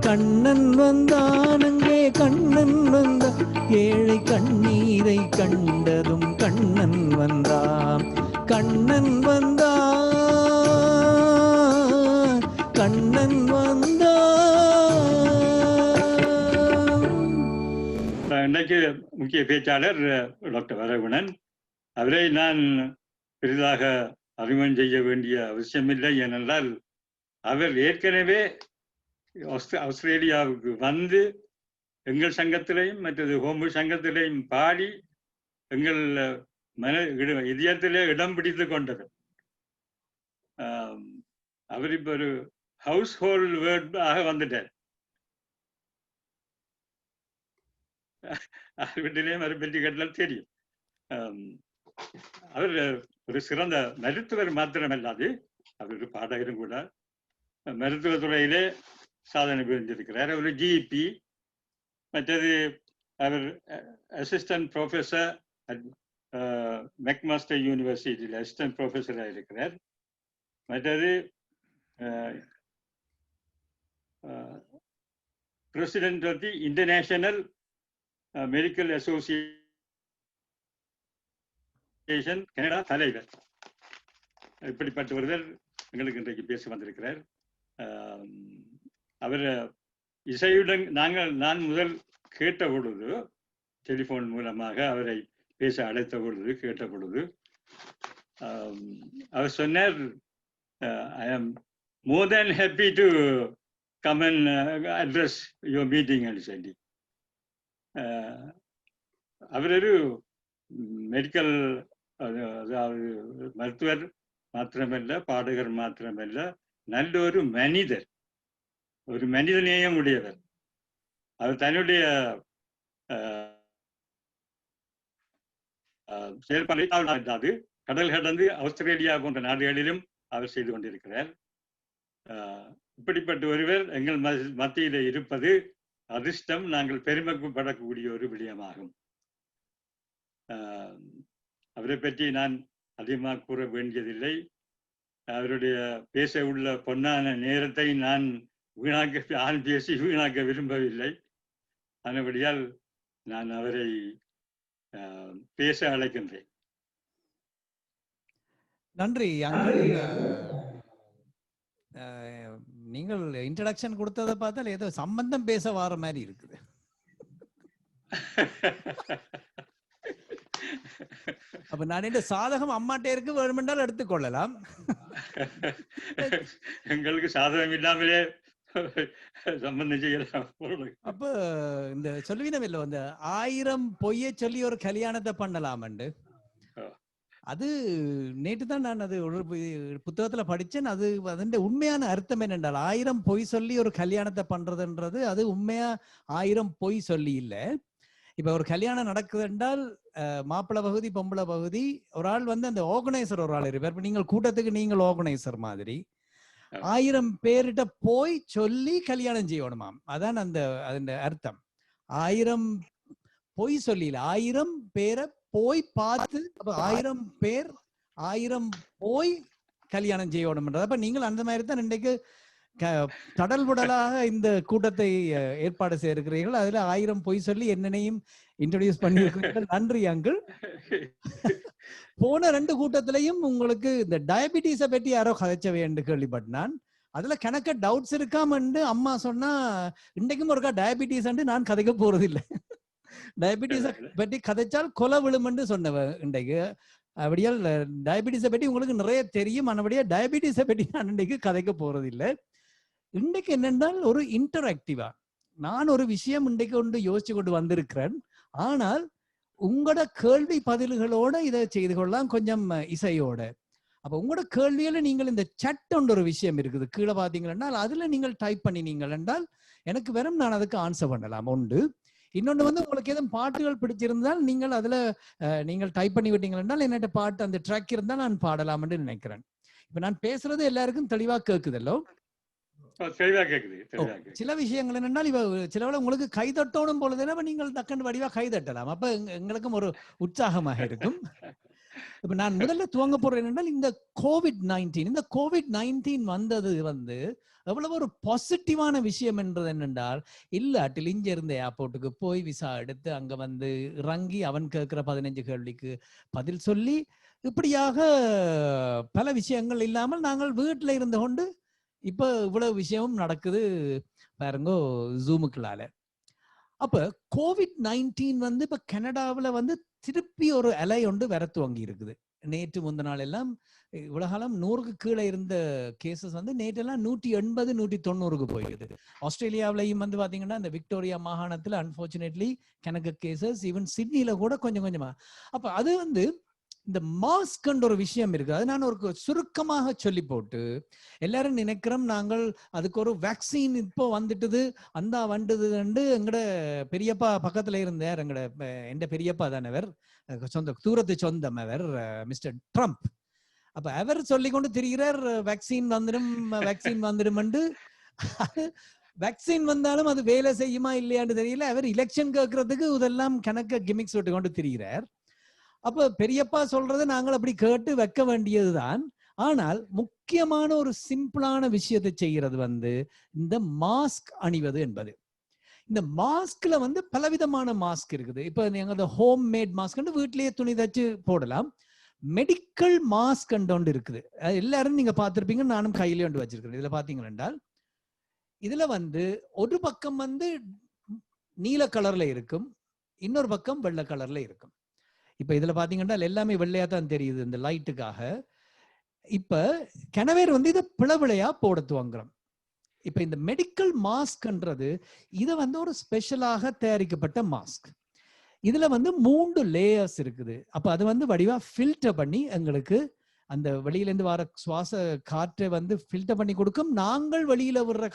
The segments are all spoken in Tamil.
கண்ணன் வந்தான் அங்கே கண்ணன் வந்தான், ஏழை கண்ணீரை கண்டதும் கண்ணன் வந்தான். கண்ணன் வந்தான், கண்ணன் வந்தான். இன்னைக்கு முக்கிய பேச்சாளர் டாக்டர் வரகுணன். அவரை நான் பெரிதாக அறிமுகம் செய்ய வேண்டிய அவசியமில்லை. ஏனென்றால் அவர் ஏற்கனவே ஆஸ்திரேலியாவுக்கு வந்து எங்கள் சங்கத்திலையும் மற்றது ஹோம்பு சங்கத்திலையும் பாடி எங்கள் இதயத்திலே இடம் பிடித்து கொண்டவர். அவர் இப்ப ஒரு ஹவுஸ் ஹோல்ட் வேர்டாக வந்துட்டார். வீட்டிலேயும் அவரை பற்றி கேட்டால் தெரியும். அவர் ஒரு சிறந்த மருத்துவர் மாத்திரமல்லாது அவர் ஒரு பாடகரும் கூட. மருத்துவத்துறையிலே சாதனை புரிந்திருக்கிறார். அவர் ஜிபி, மற்றது அவர் அசிஸ்டன்ட் ப்ரொஃபஸர் மெக்மாஸ்டர் யூனிவர்சிட்டியில் அசிஸ்டன்ட் ப்ரொஃபஸராக இருக்கிறார். மற்றது president of the international medical association Canada தலைவர். இப்படிப்பட்ட ஒருவர் எங்களுக்கு இன்றைக்கு பேச வந்திருக்கிறார். அவர் இசையுடன் நான் முதல் கேட்ட பொழுது, டெலிஃபோன் மூலமாக அவரை பேச அழைத்த பொழுது கேட்ட பொழுது அவர் சொன்னார், I am more than happy to come and address your meeting என்று சொல்லி. அவர் ஒரு மெடிக்கல், அதாவது மருத்துவர் மாத்திரமல்ல, பாடகர் மாத்திரமல்ல, நல்ல ஒரு மனிதர், ஒரு மனிதநேயம் உடையவர். அவர் தன்னுடைய செயல்பாடு கடல் கடந்து ஆஸ்திரேலியா போன்ற நாடுகளிலும் அவர் செய்து கொண்டிருக்கிறார். இப்படிப்பட்ட ஒருவர் எங்கள் மத்தியிலே இருப்பது அதிர்ஷ்டம். நாங்கள் பெருமைப்படக்கூடிய ஒரு விடயமாகும். அவரை பற்றி நான் அதிகமாக கூற வேண்டியதில்லை. அவருடைய பேச உள்ள பொன்னான நேரத்தை நான் பேசி வீணாக்க விரும்பவில்லை. அதன்படியால் நான் அவரை பேச அழைக்கின்றேன். நன்றி. நீங்கள் இன்ட்ரடக்ஷன் கொடுத்ததை பார்த்தால் ஏதோ சம்பந்தம் பேச வர மாதிரி இருக்குது. அப்ப நான் இந்த சாதகம் அம்மாட்டே இருக்கு, வேணுமென்றால் எடுத்துக்கொள்ளலாம். எங்களுக்கு சாதகம் இல்லாமலே சம்பந்தம் செய்யலாம். அப்ப இந்த சொல்லுவீனம் இல்ல, அந்த 1000 பொய்யை சொல்லி ஒரு கல்யாணத்தை பண்ணலாம். அது நேற்று தான் நான் அது ஒரு புத்தகத்துல படிச்சேன். அது அதன் உண்மையான அர்த்தம் என்னென்றால், 1000 பொய் சொல்லி ஒரு கல்யாணத்தை பண்றதுன்றது அது உண்மையா 1000 பொய் சொல்லி இல்லை. இப்ப ஒரு கல்யாணம் நடக்குது என்றால் மாப்பிள்ளை பகுதி பொம்பளை பகுதி ஒரு ஆள் வந்து அந்த ஆர்கனைசர் ஒரு ஆள் இருப்பார். இப்ப நீங்கள் கூட்டத்துக்கு நீங்கள் ஆர்கனைசர் மாதிரி 1000 பேர்கிட்ட போய் சொல்லி கல்யாணம் செய்யணுமாம். அதான் அந்த அதன் அர்த்தம். 1000 பொய் சொல்லல, 1000 பேரை போய் பார்த்து, அப்ப 1000 பேர் 1000 போய் கல்யாணம் செய்யணும்ன்றது. அப்ப நீங்கள் அந்த மாதிரி தான் இன்றைக்கு கடல் உடலாக இந்த கூட்டத்தை ஏற்பாடு செய்திருக்கிறீர்கள். அதுல 1000 பொய் சொல்லி என்னையும் இன்ட்ரோடியூஸ் பண்ணியிருக்கிறீர்கள். நன்றி அங்கிள். போன 2 கூட்டத்திலையும் உங்களுக்கு இந்த டயபிட்டிஸை பற்றி யாரோ கதைச்சவை என்று கேள்விப்பட்டான். அதுல கணக்க டவுட்ஸ் இருக்காமண்டு அம்மா சொன்னா, இன்றைக்கும் ஒருக்கா டயபிட்டிஸ் நான் கதைக்க போறது இல்லை. டயபிட்டிஸை பற்றி கதைச்சால் கொலை விழுமென்று சொன்னவ இன்றைக்கு. அப்படியால் டயபிட்டிஸை பற்றி உங்களுக்கு நிறைய தெரியும். ஆனபடியா டயபிட்டிஸை பற்றி நான் இன்றைக்கு கதைக்க போறது இல்லை. இன்றைக்கு என்னென்றால் ஒரு இன்டராக்டிவா நான் ஒரு விஷயம் இன்றைக்கு ஒன்று யோசிச்சு கொண்டு வந்திருக்கிறேன். ஆனால் உங்களோட கேள்வி பதில்களோட இதை செய்து கொள்ளலாம், கொஞ்சம் இசையோட. அப்ப உங்களோட கேள்வியில நீங்கள் இந்த சட் ஒன்று ஒரு விஷயம் இருக்குது, கீழே பார்த்தீங்கன்னா அதுல நீங்கள் டைப் பண்ணினீங்கள் என்றால் எனக்கு வெறும் நான் அதுக்கு ஆன்சர் பண்ணலாம். ஒன்று. இன்னொன்று வந்து உங்களுக்கு எதுவும் பாட்டுகள் பிடிச்சிருந்தால் நீங்கள் அதுல நீங்கள் டைப் பண்ணி விட்டீங்கள் என்றால் என்னட்ட பாட்டு அந்த ட்ராக் இருந்தால் நான் பாடலாம்னு நினைக்கிறேன். இப்ப நான் பேசுறது எல்லாருக்கும் தெளிவா கேக்குதல்லோ? சில விஷயங்கள் என்னென்னால் இவ சிலவள உங்களுக்கு கைதட்டணும் பொழுதுனா நீங்கள் டக்குன்னு வடிவா கைதட்டலாம். அப்ப எங்களுக்கும் ஒரு உற்சாகமாக இருக்கும். இப்ப நான் முதல்ல துவங்க போறேன் என்றால் இந்த கோவிட்-19 வந்தது வந்து எவ்வளவு ஒரு பாசிட்டிவான விஷயம் என்றது என்னென்றால், இல்லாட்டில் இங்க இருந்த ஏர்போர்ட்டுக்கு போய் விசா எடுத்து அங்க வந்து இறங்கி அவன் கேட்கிற 15 கேள்விக்கு பதில் சொல்லி இப்படியாக பல விஷயங்கள் இல்லாமல் நாங்கள் வீட்டில் இருந்து கொண்டு இப்ப இவ்வளவு விஷயமும் நடக்குது பாருங்கோ ஜூமுக்குள்ளால. அப்ப COVID-19 வந்து இப்ப கனடாவில் வந்து திருப்பி ஒரு அலை ஒன்று வர துவங்கி இருக்குது. நேற்று முந்த நாள் எல்லாம் உலகம் 100க்கு கீழே இருந்த கேசஸ் வந்து நேற்றெல்லாம் 180 190க்கு போயிடுது. ஆஸ்திரேலியாவிலையும் வந்து பாத்தீங்கன்னா இந்த விக்டோரியா மாகாணத்துல அன்பார்ச்சுனேட்லி கணக்கு கேசஸ், ஈவன் சிட்னில கூட கொஞ்சம் கொஞ்சமா. அப்ப அது வந்து இந்த மாஸ்க் ஒரு விஷயம் இருக்கு. அது நான் ஒரு சுருக்கமாக சொல்லி போட்டு எல்லாரும் நினைக்கிறோம் நாங்கள் அதுக்கு ஒரு வேக்சின் இப்போ வந்துட்டுது அந்த வந்ததுண்டு. எங்கட பெரியப்பா பக்கத்துல இருந்தார், எந்த பெரியப்பா தானவர், சொந்த தூரத்து சொந்தம் அவர் மிஸ்டர் ட்ரம்ப். அப்ப அவர் சொல்லி கொண்டு திரிகிறார் வேக்சின் வந்துடும் வேக்சின் வந்துடும். வேக்சின் வந்தாலும் அது வேலை செய்யுமா இல்லையான்னு தெரியல. அவர் எலெக்ஷன் கேட்கறதுக்கு இதெல்லாம் கணக்க கிமிக்ஸ் விட்டு கொண்டு திரிகிறார். அப்ப பெரியப்பா சொல்றதை நாங்கள் அப்படி கேட்டு வைக்க வேண்டியதுதான். ஆனால் முக்கியமான ஒரு சிம்பிளான விஷயத்தை செய்கிறது வந்து இந்த மாஸ்க் அணிவது என்பது. இந்த மாஸ்க்ல வந்து பலவிதமான மாஸ்க் இருக்குது. இப்ப நீங்க ஹோம் மேட் மாஸ்க் வீட்டிலேயே துணி தச்சு போடலாம். மெடிக்கல் மாஸ்க் ஒன்று இருக்குது. எல்லாரும் நீங்க பார்த்திருப்பீங்க, நானும் கையிலே ஒன்று வச்சிருக்கிறேன். இதுல பாத்தீங்கன்னா என்றால் இதுல வந்து ஒரு பக்கம் வந்து நீல கலர்ல இருக்கும், இன்னொரு பக்கம் வெள்ளை கலர்ல இருக்கும். இப்ப இதுல பாத்தீங்கன்னா எல்லாமே வெள்ளையா தான் தெரியுது இந்த லைட்டுக்காக. இப்ப கணவர் வந்து இதை பிளவிளையா போட துவங்குறோம். இப்ப இந்த மெடிக்கல் மாஸ்க்ன்றது இது வந்து ஒரு ஸ்பெஷலாக தயாரிக்கப்பட்ட மாஸ்க். இதுல வந்து 3 லேயர்ஸ் இருக்குது. அப்ப அது வந்து வடிவா ஃபில்டர் பண்ணி எங்களுக்கு அந்த வெளியில இருந்து வர சுவாச காற்றை வந்து ஃபில்டர் பண்ணி கொடுக்கும். நாங்கள் வெளியில விடுற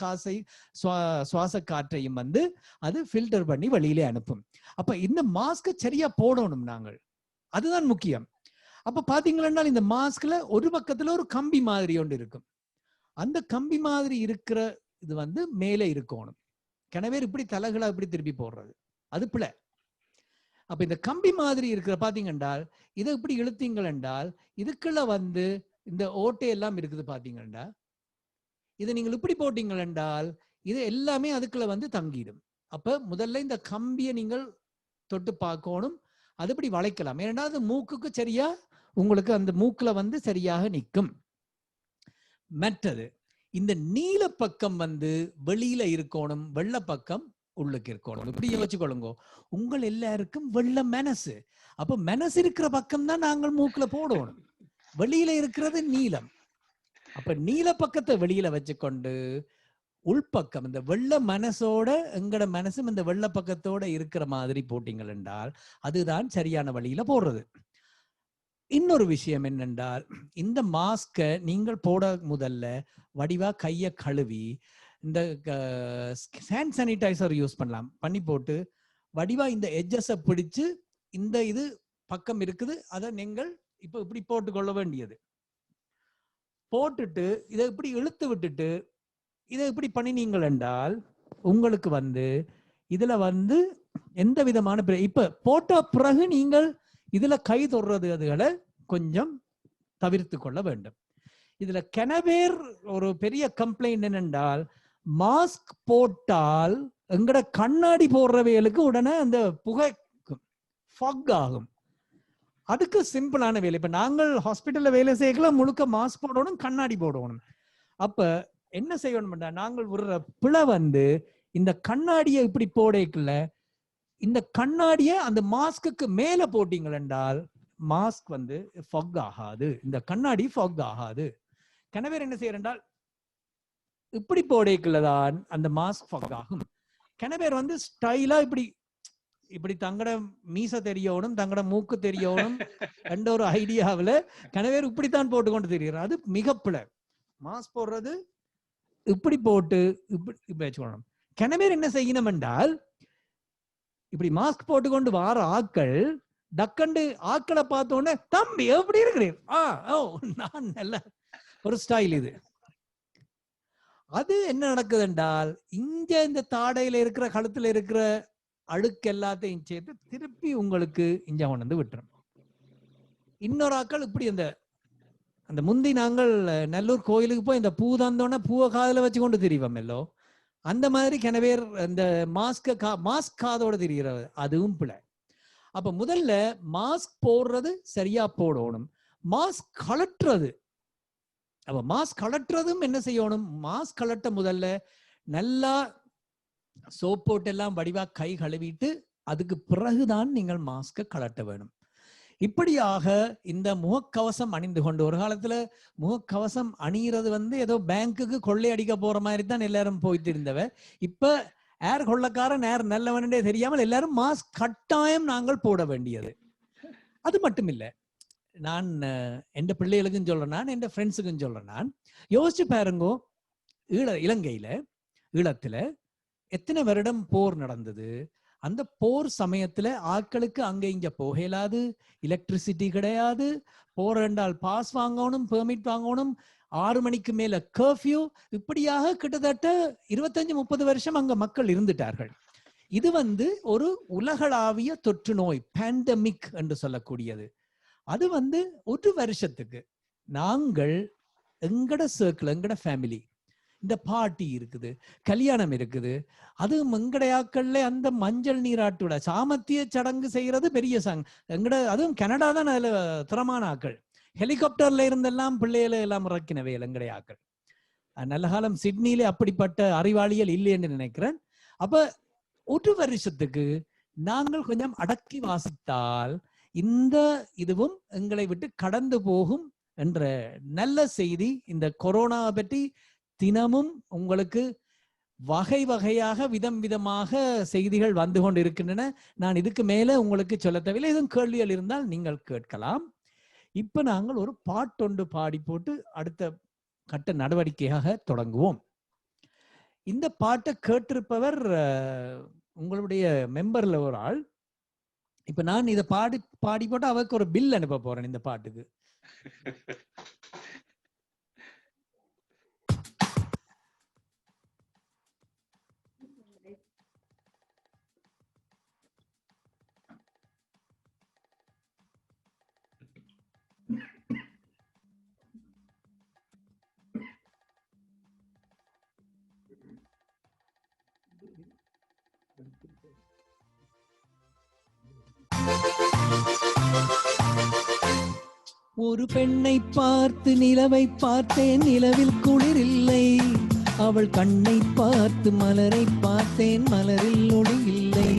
சுவாச காற்றையும் வந்து அது ஃபில்டர் பண்ணி வெளியிலே அனுப்பும். அப்ப இந்த மாஸ்கை சரியா போடணும் நாங்கள், அதுதான் முக்கியம். அப்ப பாத்தீங்கன்னா இந்த மாஸ்க்ல ஒரு பக்கத்துல ஒரு கம்பி மாதிரி ஒன்று இருக்கும். அந்த கம்பி மாதிரி இருக்கிற இது வந்து மேலே இருக்கணும். கனவே இப்படி தலைகளா இப்படி திருப்பி போடுறது அது பிள்ளை. அப்ப இந்த கம்பி மாதிரி இருக்கிற பாத்தீங்க என்றால் இதை இப்படி இழுத்தீங்கள் என்றால் இதுக்குள்ள வந்து இந்த ஓட்டை எல்லாம் இருக்குது பாத்தீங்கன்னா. இதை நீங்கள் இப்படி போட்டீங்கள் என்றால் இது எல்லாமே அதுக்குள்ள வந்து தங்கிடும். அப்ப முதல்ல இந்த கம்பியை நீங்கள் தொட்டு பார்க்கணும். அது இப்படி வளைக்கலாம். ஏன்னா அது மூக்குக்கு சரியா உங்களுக்கு அந்த மூக்குல வந்து சரியாக நிற்கும். மற்றது இந்த நீல பக்கம் வந்து வெளியில இருக்கணும், வெள்ளை பக்கம் உள்ளுக்கு இருக்கணும். இப்படி யோசிச்சுக்கொள்ளுங்க. உங்கள் எல்லாருக்கும் வெள்ளை மனசு. அப்ப மனசு இருக்கிற பக்கம் தான் நாங்கள் மூக்குல போடணும். வெளியில இருக்கிறது நீலம். அப்ப நீல பக்கத்தை வெளியில வச்சுக்கொண்டு உள்பக்கம் இந்த வெள்ளை மனசோட எங்கட மனசும் இந்த வெள்ளை பக்கத்தோட இருக்கிற மாதிரி போட்டீங்கள் என்றால் அதுதான் சரியான வழியில போடுறது. இன்னொரு விஷயம் என்னென்றால் இந்த மாஸ்கை நீங்கள் போட முதல்ல வடிவா கையை கழுவி இந்த ஹேண்ட் சானிடைசர் யூஸ் பண்ணலாம். பண்ணி போட்டு வடிவா இந்த எட்ஜஸை பிடிச்சு இந்த இது பக்கம் இருக்குது அதை நீங்கள் இப்ப இப்படி போட்டுக்கொள்ள வேண்டியது. போட்டுட்டு இதை இப்படி இழுத்து விட்டுட்டு இதை இப்படி பண்ணினீங்கள் என்றால் உங்களுக்கு வந்து இதுல வந்து எந்த விதமான இப்ப போட்ட பிறகு நீங்கள் இதுல கை தொடுறது அதுகளை கொஞ்சம் தவிர்த்து கொள்ள வேண்டும். இதுல கனவேர் ஒரு பெரிய கம்ப்ளைண்ட் என்னென்றால் மாஸ்க் போட்டால் எங்கட கண்ணாடி போடுறவைகளுக்கு உடனே அந்த புகைக்கும் ஃபாக் ஆகும். அதுக்கு சிம்பிளான வேலை. இப்ப நாங்கள் ஹாஸ்பிட்டல்ல வேலை செய்யலாம், முழுக்க மாஸ்க் போடணும், கண்ணாடி போடணும். அப்ப என்ன செய்யணும்டா, நாங்கள் விடுற பிழை வந்து இந்த கண்ணாடியை இப்படி போடக்குள்ள இந்த கண்ணாடியை அந்த மாஸ்க்கு மேல போட்டீங்கள் என்றால் மாஸ்க் வந்து ஃபாக் ஆகாது, இந்த கண்ணாடி ஃபாக் ஆகாது. கனவேர் என்ன செய்யறால் இப்படி போடக்குள்ளதான் அந்த மாஸ்க் ஃபாக் ஆகும். கனவேர் வந்து ஸ்டைலா இப்படி இப்படி தங்கட மீச தெரியணும், தங்கட மூக்கு தெரியணும் என்ற ஒரு ஐடியாவில் கனவேர் இப்படித்தான் போட்டுக்கொண்டு தெரிகிறார். அது மிக பிழை. மாஸ்க் போடுறது இப்படி போட்டு இப்படி வச்சுக்கணும். கனவேர் என்ன செய்யணும் என்றால் இப்படி மாஸ்க் போட்டுக்கொண்டு வார ஆக்கள் டக்கண்டு ஆக்களை பார்த்தோன்னே தம்பி எப்படி இருக்கிறீர், நான் நல்ல ஒரு ஸ்டைல். இது அது என்ன நடக்குது என்றால் இங்க இந்த தாடையில இருக்கிற கழுத்துல இருக்கிற அழுக்கு எல்லாத்தையும் சேர்த்து திருப்பி உங்களுக்கு இங்க கொண்டு வந்து விட்டுரும். இன்னொரு ஆக்கள் இப்படி அந்த அந்த முந்தி நாங்கள் நல்லூர் கோயிலுக்கு போய் இந்த பூ தந்தோன்னா பூவை காதுல வச்சு கொண்டு திரிவோம் எல்லோ, அந்த மாதிரி கிணவேர் இந்த மாஸ்க் காதோட திரிகிறது, அதுவும் பிழை. அப்ப முதல்ல மாஸ்க் போடுறது சரியா போடணும். மாஸ்க் கலட்டுறது, அப்ப மாஸ்க் கலட்டுறதும் என்ன செய்யணும், மாஸ்க் கலட்ட முதல்ல நல்லா சோப் போட்டு எல்லாம் வடிவா கை கழுவிட்டு அதுக்கு பிறகுதான் நீங்கள் மாஸ்க கலட்ட வேணும். இப்படியாக இந்த முகக்கவசம் அணிந்து கொண்டு, ஒரு காலத்துல முகக்கவசம் அணிகிறது ஏதோ பேங்குக்கு கொள்ளை அடிக்க போற மாதிரி தான் எல்லாரும் போயிட்டு இருந்தவ. இப்ப ஏர் கொள்ளக்காரன் ஏர் நல்லவனே தெரியாமல் எல்லாரும் மாஸ்க் கட்டாயம் நாங்கள் போட வேண்டியது. அது மட்டும் இல்லை, நான் என் பிள்ளைகளுக்கும் சொல்றேன், நான் என் ஃப்ரெண்ட்ஸுக்கும் சொல்றேன், நான் யோசிச்சு பாருங்கோ, இலங்கையில ஈழத்துல எத்தனை வருடம் போர் நடந்தது. அந்த போர் சமயத்துல ஆட்களுக்கு அங்க இங்க போக இயலாது, எலக்ட்ரிசிட்டி கிடையாது, போர் என்றால் பாஸ் வாங்கணும், பெர்மிட் வாங்கணும், 6 மணிக்கு மேல கர்ஃபியூ, இப்படியாக கிட்டத்தட்ட 25-30 வருஷம் அங்க மக்கள் இருந்துட்டார்கள். இது ஒரு உலகளாவிய தொற்று நோய், பேண்டமிக் என்று சொல்லக்கூடியது. அது ஒரு வருஷத்துக்கு நாங்கள் எங்கட சர்க்கிள், எங்கட ஃபேமிலி, இந்த பார்ட்டி இருக்குது, கல்யாணம் இருக்குது, அது எங்கடையாக்கள்ல அந்த மஞ்சள் நீராட்டுட சாமத்திய சடங்கு செய்யறது பெரிய எங்கட, அதுவும் கனடா தான் அதுல திறமான ஆக்கள், ஹெலிகாப்டர்ல இருந்தெல்லாம் பிள்ளைகளை எல்லாம் இறக்கினவே எங்கடையாக்கள். நல்ல காலம் சிட்னிலே அப்படிப்பட்ட அறிவாளிகள் இல்லைன்னு நினைக்கிறேன். அப்ப ஒரு வருஷத்துக்கு நாங்கள் கொஞ்சம் அடக்கி வாசித்தால் இந்த இதுவும் எங்களை விட்டு கடந்து போகும் என்ற நல்ல செய்தி. இந்த கொரோனாவை பற்றி தினமும் உங்களுக்கு வகை வகையாக விதம் விதமாக செய்திகள் வந்து கொண்டு இருக்கின்றன. நான் இதுக்கு மேல உங்களுக்கு சொல்ல தேவையில்லை. எதுவும் கேள்விகள் இருந்தால் நீங்கள் கேட்கலாம். இப்ப நாங்கள் ஒரு பாட்டொண்டு பாடி போட்டு அடுத்த கட்ட நடவடிக்கையாக தொடங்குவோம். இந்த பாட்டை கேட்டிருப்பவர் உங்களுடைய மெம்பர்ல ஒரு ஆள். இப்ப நான் இதை பாடி போட்டு அவருக்கு ஒரு பில் அனுப்ப போறேன் இந்த பாட்டுக்கு. ஒரு பெண்ணை பார்த்து நிலவை பார்த்தேன், நிலவில் குளிர் இல்லை. அவள் கண்ணை பார்த்து மலரை பார்த்தேன், மலரில் ஒளி இல்லை.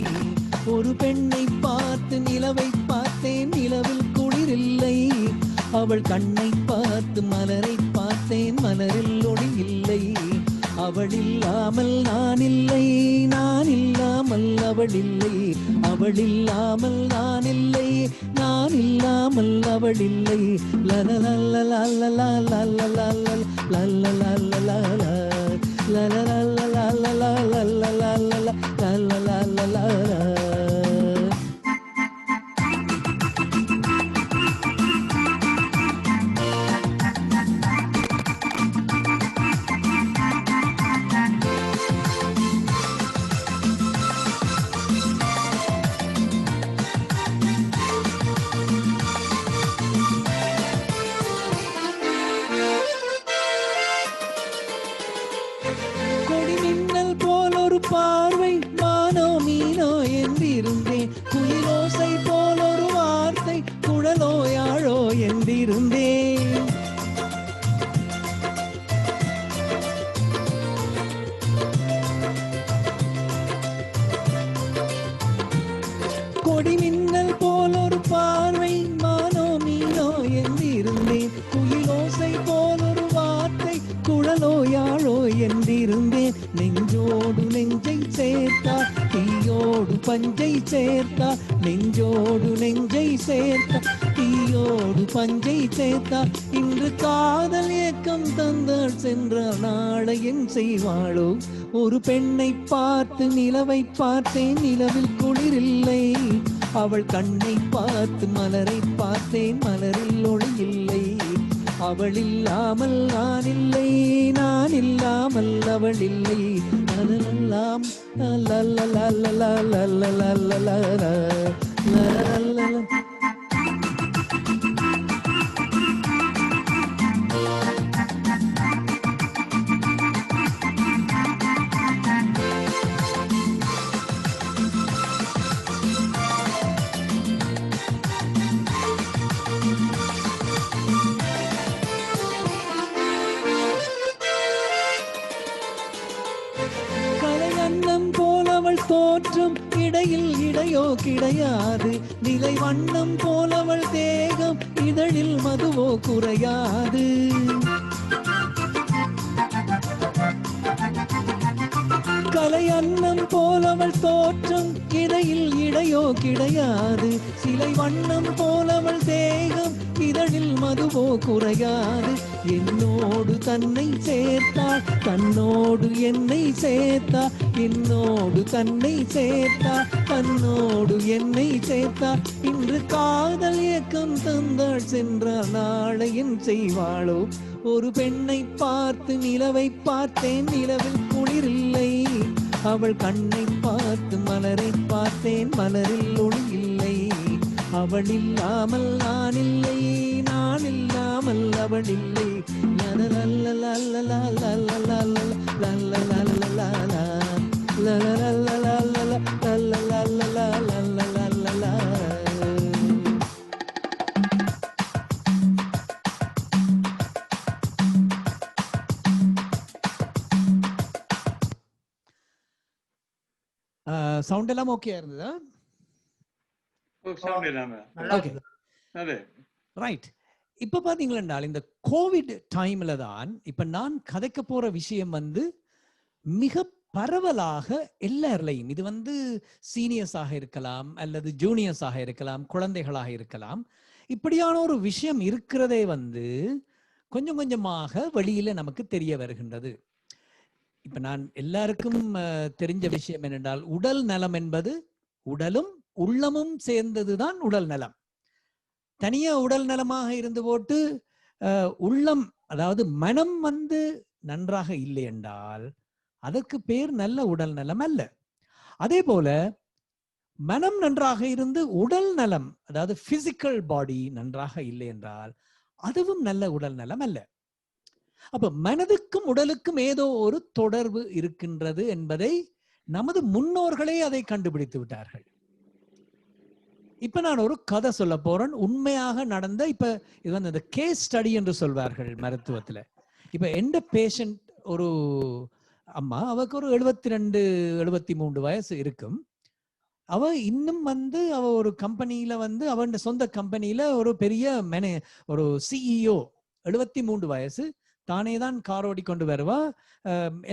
ஒரு பெண்ணை பார்த்து நிலவை பார்த்தேன், நிலவில் குளிர் இல்லை. அவள் கண்ணை பார்த்து மலரை பார்த்தேன், மலரில் ஒளி இல்லை. அவள் இல்லாமல் நான் இல்லை, நான் இல்லாமல் அவள் இல்லை. அவள் இல்லாமல் நான் இல்லை, நான் இல்லாமல் அவள் இல்லை. பார்வை மானோ மீனோ என்றிருந்தேன், குயிலோசை போல் ஒரு வார்த்தை குழலோ யாழோ என்றிருந்தேன். கொடி மின்னல் போல் ஒரு பார்வை மானோ மீனோ என்றிருந்தேன், குயிலோசை போல் ஒரு வார்த்தை குழலோ யாழோ என்றிருந்தேன். நெஞ்சோடு நெஞ்சை சேர்த்தார், தீயோடு பஞ்சை சேர்த்தார். நெஞ்சோடு நெஞ்சை சேர்த்தார், தீயோடு பஞ்சை சேர்த்தார். இன்று காதல் ஏக்கம் தந்தாள், சென்றால் நாளை என் செய்வாளோ. ஒரு பெண்ணை பார்த்து நிலவை பார்த்தேன், நிலவில் குளிரில்லை. அவள் கண்ணை பார்த்து மலரை பார்த்தேன், மலரில் ஒளி இல்லை. அவள் இல்லாமல் நான் இல்லை, நான் இல்லாமல் அவள் இல்லை. அதெல்லாம் போலவள் தோற்றம் இடையில் இடையோ கிடையாது. நிலை வண்ணம் போலவள் தேகம் இதழில் மதுவோ குறையாது. கலை அன்னம் போலவள் தோற்றம் இடையில் இடையோ கிடையாது. சிலை வண்ணம் போலவள் தேகம் இதழில் மதுவோ குறையாது. என்னோடு தன்னை சேர்த்தாள், தன்னோடு என்னை சேர்த்தாள். என்னோடு தன்னை சேர்த்தாள், தன்னோடு என்னை சேர்த்தாள். இன்று காதல் இயக்கம் தந்தாள், சென்றால் நாளை என் செய்வாளோ? ஒரு பெண்ணை பார்த்து நிலவை பார்த்தேன், நிலவில் குளிரில்லை. அவள் கண்ணை பார்த்து மலரை பார்த்தேன், மலரில் ஒளி இல்லை. அவள் இல்லாமல் நான் இல்லை, நான் இல்லாமல் அவள் இல்லை. சவுண்ட் எல்லாம் ஓகே இருந்ததா? ரைட். இப்ப பாத்தீங்களா, இந்த கோவிட் டைம்ல தான் இப்ப நான் கதைக்க போற விஷயம் மிக பரவலாக எல்லாரையும், இது சீனியர்ஸாக இருக்கலாம் அல்லது ஜூனியர்ஸாக இருக்கலாம், குழந்தைகளாக இருக்கலாம். இப்படியான ஒரு விஷயம் இருக்கிறதே கொஞ்சம் கொஞ்சமாக வெளியில நமக்கு தெரிய வருகின்றது. இப்ப நான் எல்லாருக்கும் தெரிஞ்ச விஷயம் என்னென்றால், உடல் நலம் என்பது உடலும் உள்ளமும் சேர்ந்ததுதான் உடல் நலம். தனியா உடல் நலமாக இருந்து போட்டு உள்ளம், அதாவது மனம் நன்றாக இல்லை என்றால் அதற்கு பேர் நல்ல உடல் நலம் அல்ல. அதே போல மனம் நன்றாக இருந்து உடல் நலம், அதாவது பிசிக்கல் பாடி நன்றாக இல்லை என்றால் அதுவும் நல்ல உடல் நலம் அல்ல. அப்ப மனதுக்கும் உடலுக்கும் ஏதோ ஒரு தொடர்பு இருக்கின்றது என்பதை நமது முன்னோர்களே அதை கண்டுபிடித்து விட்டார்கள். இப்ப நான் ஒரு கதை சொல்ல போறேன், உண்மையாக நடந்த. இப்ப இது இந்த கேஸ் ஸ்டடி என்று சொல்வார்கள் மருத்துவத்துல. இப்ப எந்த பேஷண்ட், ஒரு அம்மா, அவருக்கு ஒரு 72-73 வயசு இருக்கும். அவ இன்னும் அவ ஒரு கம்பெனியில அவன் சொந்த கம்பெனியில ஒரு பெரிய ஒரு சிஇஓ. 73 வயசு, தானே தான் கார் ஓடி கொண்டு வருவா,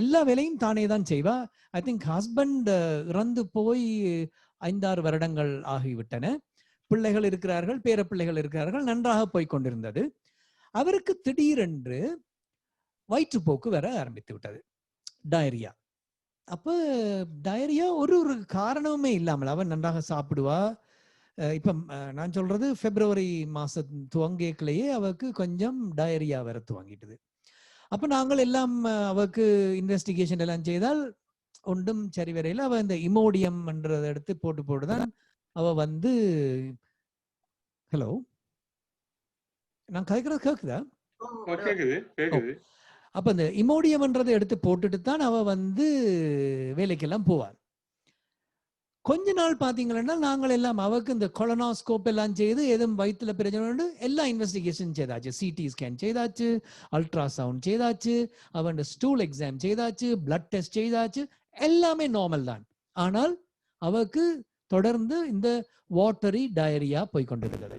எல்லா வேலையும் தானே தான் செய்வா. ஐ திங்க் ஹஸ்பண்ட் இறந்து போய் 5-6 வருடங்கள் ஆகிவிட்டன. பிள்ளைகள் இருக்கிறார்கள், பேர பிள்ளைகள் இருக்கிறார்கள், நன்றாக போய் கொண்டிருந்தது. அவருக்கு திடீரென்று வயிற்றுப்போக்கு வர ஆரம்பித்து விட்டது, டயரியா. அப்ப டயரியா ஒரு காரணமுமே இல்லாமல், அவன் நன்றாக சாப்பிடுவா. இப்ப நான் சொல்றது பிப்ரவரி மாசம் துவங்கலையே அவருக்கு கொஞ்சம் டயரியா வர துவங்கிட்டது. அப்ப நாங்கள் எல்லாம் அவருக்கு இன்வெஸ்டிகேஷன் எல்லாம் செய்தால் ஒன்றும் சரி வரையில. அவ இந்த இமோடியம் என்றதை எடுத்து போட்டுதான் அவ ஹலோ, நான் கேட்கறது கேக்குதா? அப்ப இந்த இமோடியம் என்றதை எடுத்து போட்டுட்டு தான் அவ வேலைக்கெல்லாம் போவார். கொஞ்ச நாள் பாத்தீங்கன்னா நாங்கள் எல்லாம் அவருக்கு இந்த கொலனோஸ்கோப் எல்லாம் செய்து எதுவும் வயிற்றுல பிரச்சனை எல்லா இன்வெஸ்டிகேஷன் செய்தாச்சு. சிடி ஸ்கேன் செய்தாச்சு, அல்ட்ராசவுண்ட் செய்தாச்சு, அவன் ஸ்டூல் எக்ஸாம் செய்தாச்சு, பிளட் டெஸ்ட் செய்தாச்சு, எல்லாமே நார்மல் தான். ஆனால் அவருக்கு தொடர்ந்து இந்த வாட்டரி டயரியா போய்கொண்டிருந்தது.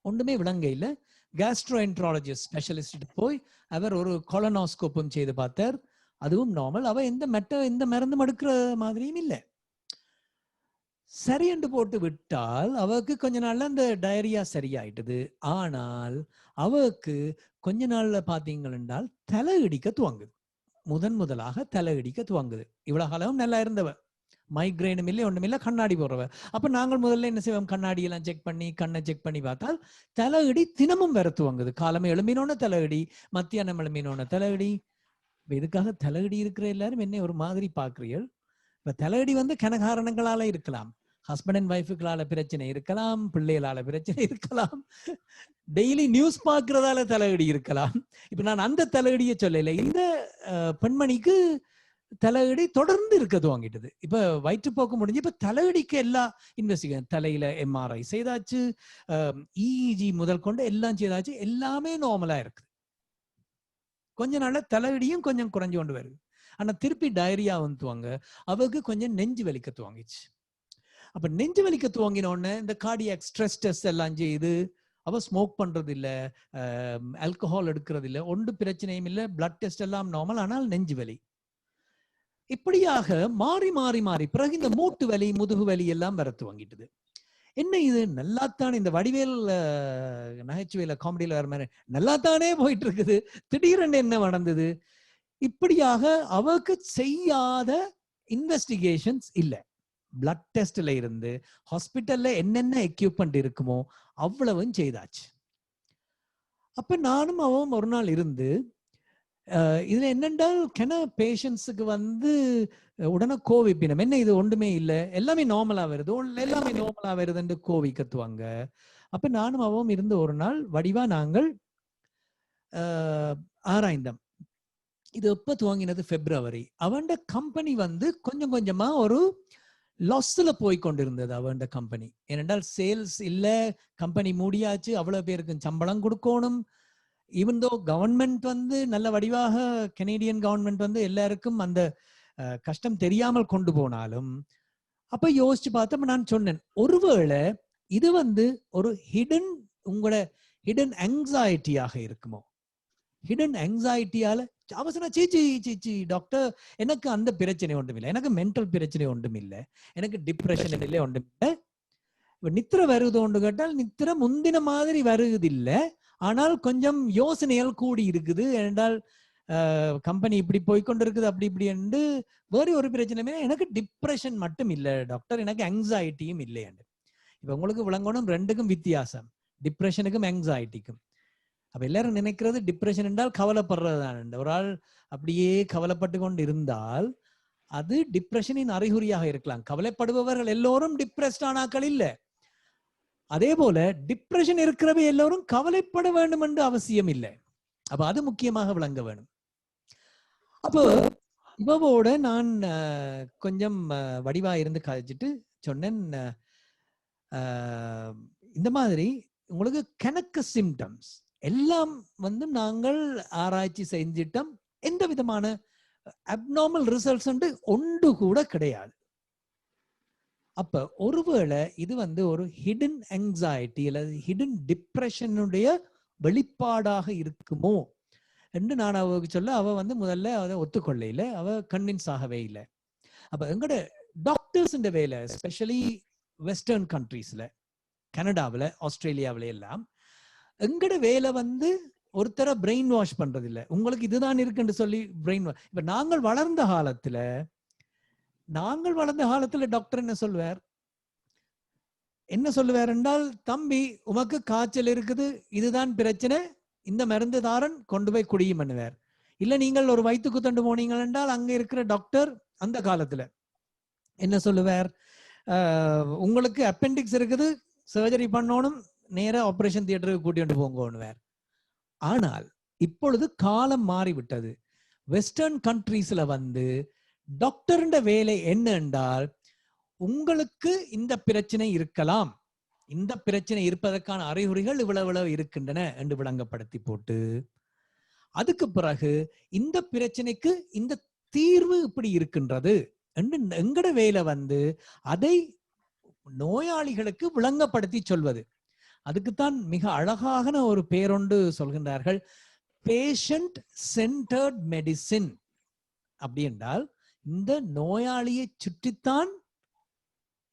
ஒன்றுமே விளங்கையில் கேஸ்ட்ரோஎன்ட்ராலஜிஸ்ட் ஸ்பெஷலிஸ்ட் போய் அவர் ஒரு கொலனோஸ்கோப்பும் செய்து பார்த்தார், அதுவும் நார்மல். அவ எந்த மருந்தும் எடுக்கிற மாதிரியும் இல்லை. சரி என்று போட்டு விட்டால் அவருக்கு கொஞ்ச நாள்ல அந்த டயரியா சரியாயிட்டது. ஆனால் அவருக்கு கொஞ்ச நாள்ல பாத்தீங்கன்னா தலை இடிக்க துவங்குது. முதலாக தலை இடிக்க துவங்குது. இவ்வளவு காலம் நல்லா இருந்தவ, மைக்ரேனும் இல்லை, ஒண்ணும் இல்லை, கண்ணாடி போடுறவ. அப்ப நாங்கள் முதல்ல என்ன செய்வோம், கண்ணாடி எல்லாம் செக் பண்ணி கண்ணை செக் பண்ணி பார்த்தால் தலையிடி தினமும் வர துவங்குது. காலமே எழும்பினோன்னு தலையிடி, மத்தியானம் எழும்பினோன்னு தலையிடி. இதுக்காக தலையிடி இருக்கிற எல்லாரும் என்ன ஒரு மாதிரி பாக்குறீர்கள். இப்ப தலையடி கனகாரணங்களால இருக்கலாம், ஹஸ்பண்ட் அண்ட் ஒய்ஃபுகளால பிரச்சனை இருக்கலாம், பிள்ளைகளால பிரச்சனை இருக்கலாம், டெய்லி நியூஸ் பார்க்கறதால தலையடி இருக்கலாம். இப்ப நான் அந்த தலையடியை சொல்லல, இந்த பெண்மணிக்கு தலையடி தொடர்ந்து இருக்க துவங்கிட்டது. இப்ப வயிற்றுப்போக்கு முடிஞ்சு இப்ப தலையடிக்கு எல்லா இன்வெஸ்டிகேஷன், தலையில எம்ஆர்ஐ செய்தாச்சு, இஇஜி முதல் கொண்டு எல்லாம் செய்தாச்சு, எல்லாமே நார்மலா இருக்கு. கொஞ்ச நாள்ல தலையடியும் கொஞ்சம் குறைஞ்சு கொண்டு வருது. ஆனா திருப்பி டயரியா வந்துவாங்க. அவருக்கு கொஞ்சம் நெஞ்சு வலிக்க துவங்கிச்சு. அப்ப நெஞ்சு வலிக்க துவங்கின உடனே இந்த கார்டியாக் ஸ்ட்ரெஸ் டெஸ்ட் எல்லாம் செய்து, அவ ஸ்மோக் பண்றது இல்ல, ஆல்கஹால் எடுக்கிறது இல்ல, ஒன்று பிரச்சனையும் இல்ல, பிளட் டெஸ்ட் எல்லாம் நார்மல், ஆனால் நெஞ்சு வலி. இப்படியாக மாறி மாறி மாறி பிறகு இந்த மூட்டு வலி, முதுகு வலி எல்லாம் வர துவங்கிட்டது. என்ன இது நல்லாத்தான் இந்த வடிவேல் நகைச்சுவையில காமெடியில வர மாதிரி நல்லாத்தானே போயிட்டு இருக்குது, திடீரென்று என்ன நடந்தது? இப்படியாக அவருக்கு செய்யாத இன்வெஸ்டிகேஷன்ஸ் இல்ல. பிளட் டெஸ்ட்ல இருந்து ஹாஸ்பிட்டல்ல என்னென்ன எக்யூப்மெண்ட் இருக்குமோ அவ்வளவும் செய்தாச்சு. அப்ப நானும் அவன் ஒரு நாள் இருந்து இதுல என்னென்றால் பேஷண்ட்ஸுக்கு வந்து உடனே கோவிப்பினம், என்ன இது ஒன்றுமே இல்லை, எல்லாமே நார்மலா வருது, எல்லாமே நார்மலா வருதுன்னு கோவி கத்துவாங்க. அப்ப நானும் அவன் இருந்து ஒரு நாள் வடிவா நாங்கள் ஆராய்ந்தோம். இது எப்ப துவங்கினது? பிப்ரவரி. அவன் கம்பெனி வந்து கொஞ்சம் கொஞ்சமா ஒரு லாஸ்ல போய் கொண்டிருந்தது அவன் கம்பெனி. ஏனென்றால் சேல்ஸ் இல்ல, கம்பெனி மூடியாச்சு, அவ்வளவு பேருக்கு சம்பளம் கொடுக்கணும். ஈவன் தோ கவர்மெண்ட் வந்து நல்ல வடிவாக கனேடியன் கவர்மெண்ட் வந்து எல்லாருக்கும் அந்த கஷ்டம் தெரியாமல் கொண்டு போனாலும், அப்ப யோசிச்சு பார்த்தப்ப நான் சொன்னேன், ஒருவேளை இது வந்து ஒரு உங்களோட ஹிடன் ஆங்ஸைட்டியாக இருக்குமோ? ஹிடன் ஆங்ஸைட்டியால அவசர சீச்சி டாக்டர் எனக்கு அந்த பிரச்சனை ஒன்றும் இல்லை, எனக்கு மென்டல் பிரச்சனை ஒன்றும் இல்லை, எனக்கு டிப்ரெஷன் இல்லை ஒன்றும் இல்லை. நித்திர வருது ஒன்று கேட்டால் நித்திர முந்தின மாதிரி வருது இல்லை, ஆனால் கொஞ்சம் யோசனைகள் கூடி இருக்குது. என்றால் கம்பெனி இப்படி போய்கொண்டிருக்குது, அப்படி இப்படி என்று வேறு ஒரு பிரச்சனையுமே, எனக்கு டிப்ரெஷன் மட்டும் இல்லை டாக்டர், எனக்கு ஆங்ஸைட்டியும் இல்லை. இப்ப உங்களுக்கு விளங்கணும் ரெண்டுக்கும் வித்தியாசம், டிப்ரெஷனுக்கும் ஆங்ஸைட்டிக்கும். அப்ப எல்லாரும் நினைக்கிறது டிப்ரெஷன் என்றால் கவலைப்படுறதுதான். ஒரு ஆள் அப்படியே கவலைப்பட்டு கொண்டு இருந்தால் அது டிப்ரெஷனின் அறிகுறியாக இருக்கலாம். கவலைப்படுபவர்கள் எல்லோரும் டிப்ரெஸ்ட் ஆனாக்கள் இல்லை. அதே போல டிப்ரெஷன் இருக்கிறவை எல்லோரும் கவலைப்பட வேண்டும் என்று அவசியம் இல்லை. அப்ப அது முக்கியமாக விளங்க வேணும். அப்போ இவவோட நான் கொஞ்சம் வடிவா இருந்து கழிச்சிட்டு சொன்னேன், இந்த மாதிரி உங்களுக்கு கணக்கு சிம்டம்ஸ் எல்லாம் வந்து நாங்கள் ஆராய்ச்சி செஞ்சிட்டோம், எந்த விதமான அப்நார்மல் ரிசல்ட்ஸ் ஒன்று கூட கிடையாது. அப்ப ஒருவேளை இது வந்து ஒரு ஹிடன் ஆங்ஸைட்டி அல்லது ஹிடன் டிப்ரெஷனுடைய வெளிப்பாடாக இருக்குமோ என்று நான் அவருக்கு சொல்ல, அவ வந்து முதல்ல அதை ஒத்துக்கொள்ளையில, அவ கன்வின்ஸ் ஆகவே இல்லை. அப்ப எங்கட டாக்டர்ஸ் வேலை, எஸ்பெஷலி வெஸ்டர்ன் கண்ட்ரீஸ்ல, கனடாவில், ஆஸ்திரேலியாவில எல்லாம் எங்கட வேலை வந்து ஒருத்தரை பிரெயின் வாஷ் பண்றது இல்லை. உங்களுக்கு இதுதான் இருக்குன்னு சொல்லி பிரெயின் வாஷ். இப்ப நாங்கள் வளர்ந்த காலத்துல டாக்டர் என்ன சொல்லுவார் என்றால், தம்பி உமக்கு காய்ச்சல் இருக்குது, இதுதான் பிரச்சனை, இந்த மருந்து தாரன், கொண்டு போய் குடியும் பண்ணுவார். இல்ல நீங்கள் ஒரு வயிற்று குத்தண்டு போனீங்கள் என்றால் அங்க இருக்கிற டாக்டர் அந்த காலத்துல என்ன சொல்லுவார், உங்களுக்கு அப்பெண்டிக்ஸ் இருக்குது, சர்ஜரி பண்ணணும், நேர ஆபரேஷன் தியேட்டருக்கு கூட்டிட்டு போங்கன்னுவார். ஆனால் இப்பொழுது காலம் மாறிவிட்டது. வெஸ்டர்ன் கண்ட்ரீஸ்ல வந்து டாக்டர்ன்ற வேலை என்ன என்றால், உங்களுக்கு இந்த பிரச்சனை இருக்கலாம், இந்த பிரச்சனை இருப்பதற்கான அறிகுறிகள் இவ்வளவு இருக்கின்றன என்று விளங்கப்படுத்தி போட்டு, அதுக்கு பிறகு இந்த பிரச்சனைக்கு இந்த தீர்வு இப்படி இருக்கின்றது என்று எங்கட வேலை வந்து அதை நோயாளிகளுக்கு விளங்கப்படுத்தி சொல்வது. அதுக்குத்தான் மிக அழகான ஒரு பேரொண்டு சொல்கின்றார்கள், பேஷண்ட் சென்டர்ட் மெடிசின். அப்படி என்றால் இந்த நோயாளியை சுற்றித்தான்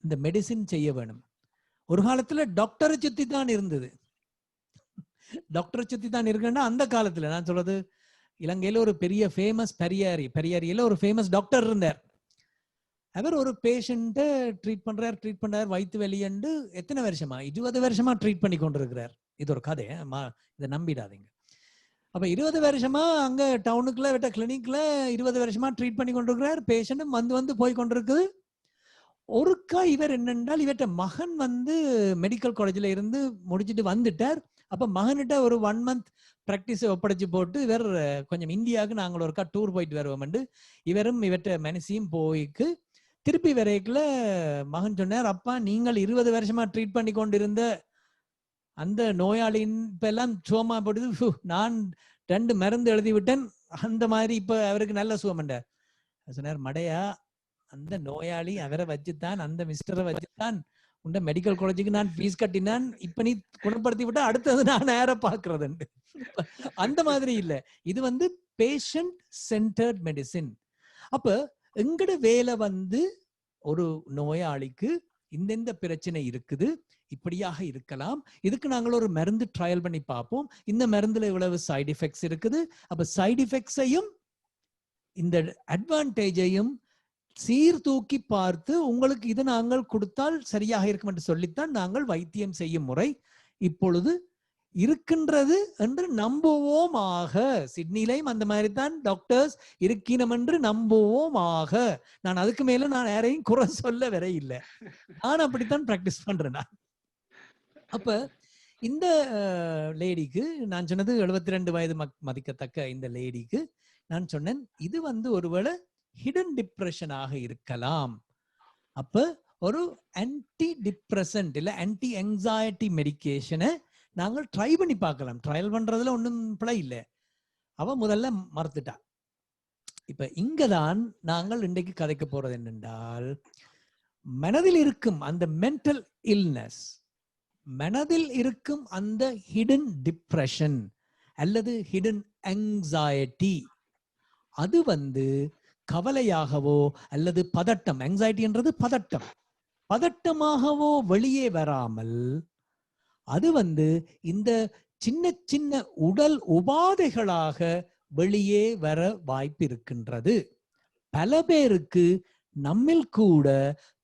இந்த மெடிசின் செய்ய வேணும். ஒரு காலத்துல டாக்டரை சுத்தி தான் இருந்தது, டாக்டரை சுத்தி தான் இருக்குன்னா அந்த காலத்துல நான் சொல்றது, இலங்கையில ஒரு பெரிய ஃபேமஸ் பெரியாரியில ஒரு ஃபேமஸ் டாக்டர் இருந்தார். அவர் ஒரு பேஷண்ட்டை ட்ரீட் பண்றார் வயிற்று வெளியண்டு எத்தனை வருஷமா, 20 வருஷமா ட்ரீட் பண்ணி கொண்டிருக்கிறார். இது ஒரு கதை, இதை நம்பிடாதீங்க. அப்ப 20 வருஷமா அங்க டவுனுக்குள்ள விட்ட கிளினிக்ல 20 வருஷமா ட்ரீட் பண்ணி கொண்டிருக்கிறார். பேஷண்ட்டும் வந்து போய் கொண்டிருக்குது. ஒருக்கா இவர் என்னென்றால், இவர்கிட்ட மகன் வந்து மெடிக்கல் காலேஜ்ல இருந்து முடிச்சுட்டு வந்துட்டார். அப்ப மகன்கிட்ட ஒரு 1 மந்த் பிராக்டிஸ் ஒப்படைச்சு போட்டு, இவர் கொஞ்சம் இந்தியாவுக்கு நாங்கள் ஒருக்கா டூர் போயிட்டு வருவோம், இவரும் இவர்கிட்ட மனசியும் போய்க்கு திருப்பி வரைக்குள்ள மகன் சொன்னார், அப்பா நீங்கள் 20 வருஷமா ட்ரீட் பண்ணி கொண்டிருந்த அந்த நோயாளியின் இப்ப எல்லாம் சுகமா போடுது, நான் 2 மருந்து எழுதி விட்டேன், அந்த மாதிரி இப்ப அவருக்கு நல்ல சுகம் என்றார். சொன்னார், மடையா அந்த நோயாளி அவரை வச்சுத்தான், அந்த மிஸ்டரை வச்சுத்தான் உண்ட மெடிக்கல் காலேஜுக்கு நான் ஃபீஸ் கட்டினான், இப்ப நீ குணப்படுத்தி விட்டா அடுத்தது நான் நேர பாக்குறது. அந்த மாதிரி இல்ல, இது வந்து பேஷண்ட் சென்டர்ட் மெடிசின். அப்ப எங்கட வேலை வந்து ஒரு நோயாளிக்கு இந்த பிரச்சனை இருக்குது, இப்படியாக இருக்கலாம், இதுக்கு நாங்கள் ஒரு மருந்து ட்ரையல் பண்ணி பார்ப்போம், இந்த மருந்துல இவ்வளவு சைடு எஃபெக்ட்ஸ் இருக்குது, அப்ப சைடு எஃபெக்ட்ஸையும் இந்த அட்வான்டேஜையும் சீர்தூக்கி பார்த்து உங்களுக்கு இது நாங்கள் கொடுத்தால் சரியாக இருக்கும் என்று சொல்லித்தான் நாங்கள் வைத்தியம் செய்யும் முறை இப்பொழுது இருக்கின்றது என்று நம்புவோமாக. சிட்னிலையும் அந்த மாதிரி தான் டாக்டர்ஸ் இருக்கினம் என்று நம்புவோமாக. நான் அதுக்கு மேல நான் யாரையும் குறை சொல்ல வர இல்லை, நான் அப்படித்தான் பிராக்டிஸ் பண்றேன். அப்ப இந்த லேடிக்கு நான் சொன்னது 72 வயது மதிக்கத்தக்க இந்த லேடிக்கு நான் சொன்னேன், இது வந்து ஒருவேளை ஹிடன் டிப்ரெஷனாக இருக்கலாம். அப்ப ஒரு ஆன்டி டிப்ரெசன்ட் இல்ல ஆன்டி ஆங்ஸைட்டி மெடிகேஷனை நாங்கள் ட்ரை பண்ணி பார்க்கலாம். ட்ரையல் பண்றதுல ஒன்றும் பிழை இல்லை. அவ முதல்ல மறுத்துட்டா. இப்ப இங்கதான் நாங்கள் இன்றைக்கு கதைக்க போறது என்னென்றால், மனதில் இருக்கும் அந்த மென்டல் இல்னஸ், மனதில் இருக்கும் அந்த ஹிடன் டிப்ரெஷன் அல்லது ஹிடன் ஆங்ஸைட்டி, அது வந்து கவலையாகவோ அல்லது பதட்டம், ஆங்ஸைட்டி என்றது பதட்டம், பதட்டமாகவோ வெளியே வராமல் அது வந்து இந்த சின்ன சின்ன உடல் உபாதைகளாக வெளியே வர வாய்ப்பு இருக்கின்றது. பல பேருக்கு, நம்மில் கூட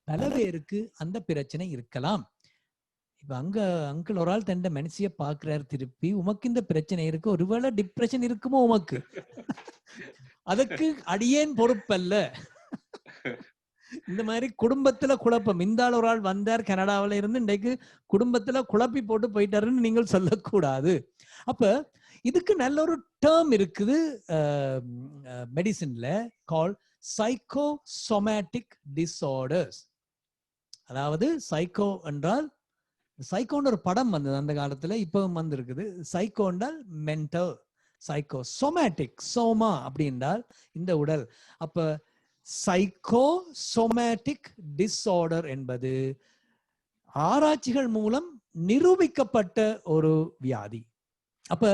பல பேருக்கு அந்த பிரச்சனை இருக்கலாம். இப்ப அங்க அங்கிள் ஒரு ஆள் தண்ட மனுஷிய பாக்குறாரு, திருப்பி உமக்கு இந்த பிரச்சனை இருக்கு, ஒருவேளை டிப்ரெஷன் இருக்குமோ உமக்கு, அதுக்கு அடியேன் பொறுப்பல்ல. இந்த மாதிரி குடும்பத்துல குழப்பம், இந்த ஆள் ஒரு ஆள் வந்தார் கனடாவில இருந்து, இன்றைக்கு குடும்பத்துல குழப்பி போட்டு போயிட்டாருன்னு நீங்கள் சொல்லக்கூடாது. அப்ப இதுக்கு நல்ல ஒரு டேர்ம் இருக்குது மெடிசின்ல, கால் சைக்கோசோமேட்டிக் டிஸார்டர்ஸ். அதாவது சைக்கோ என்றால், சைக்கோன்னு ஒரு படம் வந்தது அந்த காலத்துல, இப்பவும் வந்து இருக்குது. சைக்கோ என்றால் மென்டல், சைக்கோ சோமேட்டிக், சோமா அப்படி என்றால் இந்த உடல். அப்ப சைக்கோசோமேட்டிக் டிஸார்டர் என்பது ஆராய்ச்சிகள் மூலம் நிரூபிக்கப்பட்ட ஒரு வியாதி. அப்ப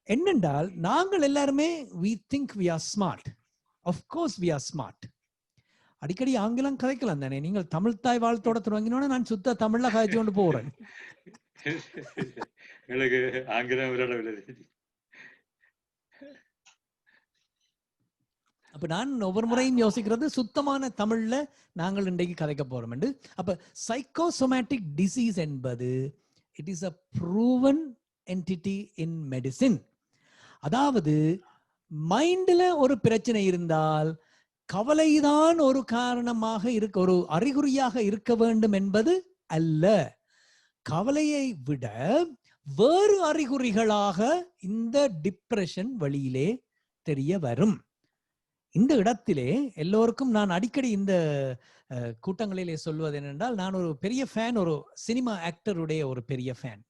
என்னென்றால், நாங்கள் எல்லாருமே we think we are smart, of course we are smart. அடிக்கடி ஆங்கிலம் கதைக்கலாம் தானே, நீங்கள் தமிழ் தாய் வாழ்த்தோட தொடங்கினோட நான் சுத்த தமிழ்ல கதைச்சு கொண்டு போறேன். எனக்கு ஆங்கிலம். அப்ப நான் ஒவ்வொரு முறையும் யோசிக்கிறது, சுத்தமான தமிழ்ல நாங்கள் இன்றைக்கு கதைக்க போறோம் என்று. அப்ப சைக்கோசோமேட்டிக் டிசீஸ் என்பது it is a proven entity in medicine. அதாவது மைண்ட்ல ஒரு பிரச்சனை இருந்தால் கவலைதான் ஒரு காரணமாக இருக்க, ஒரு அறிகுறியாக இருக்க வேண்டும் என்பது அல்ல. கவலையை விட வேறு அறிகுறிகளாக இந்த டிப்ரெஷன் வழியிலே தெரிய வரும். இந்த இடத்திலே எல்லோருக்கும் நான் அடிக்கடி இந்த கூட்டங்களிலே சொல்வது என்னென்றால், நான் ஒரு பெரிய ஃபேன், ஒரு சினிமா ஆக்டருடைய ஒரு பெரிய ஃபேன்.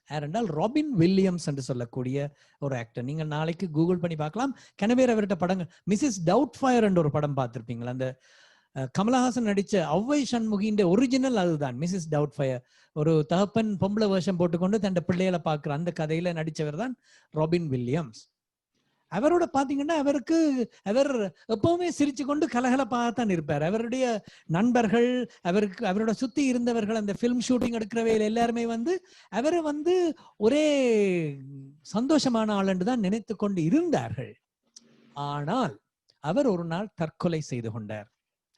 யார் என்றால் ராபின் வில்லியம்ஸ் என்று சொல்லக்கூடிய ஒரு ஆக்டர். நீங்கள் நாளைக்கு கூகுள் பண்ணி பார்க்கலாம். கனவேர் அவர்கிட்ட படங்கள், மிஸ்ஸஸ் டவுட்ஃபயர் என்ற ஒரு படம் பார்த்திருப்பீங்களா, அந்த கமலஹாசன் நடிச்ச ஔவை சண்முகின்ற ஒரிஜினல் அதுதான் மிஸ்ஸஸ் டவுட்ஃபயர். ஒரு தகப்பன் பொம்பளை வேஷம் போட்டுக்கொண்டு தன் பிள்ளைகளை பார்க்குற அந்த கதையில நடிச்சவர் தான் ராபின் வில்லியம்ஸ். அவரோட பாத்தீங்கன்னா அவர் எப்பவுமே சிரிச்சு கொண்டு கலகலப்பாகத்தான் இருப்பார். அவருடைய நண்பர்கள், அவரோட சுத்தி இருந்தவர்கள், அந்த பிலிம் ஷூட்டிங் எடுக்கிறவையில் எல்லாருமே வந்து அவரை வந்து ஒரே சந்தோஷமான ஆள் என்று தான் நினைத்து கொண்டு இருந்தார்கள். ஆனால் அவர் ஒரு நாள் தற்கொலை செய்து கொண்டார்.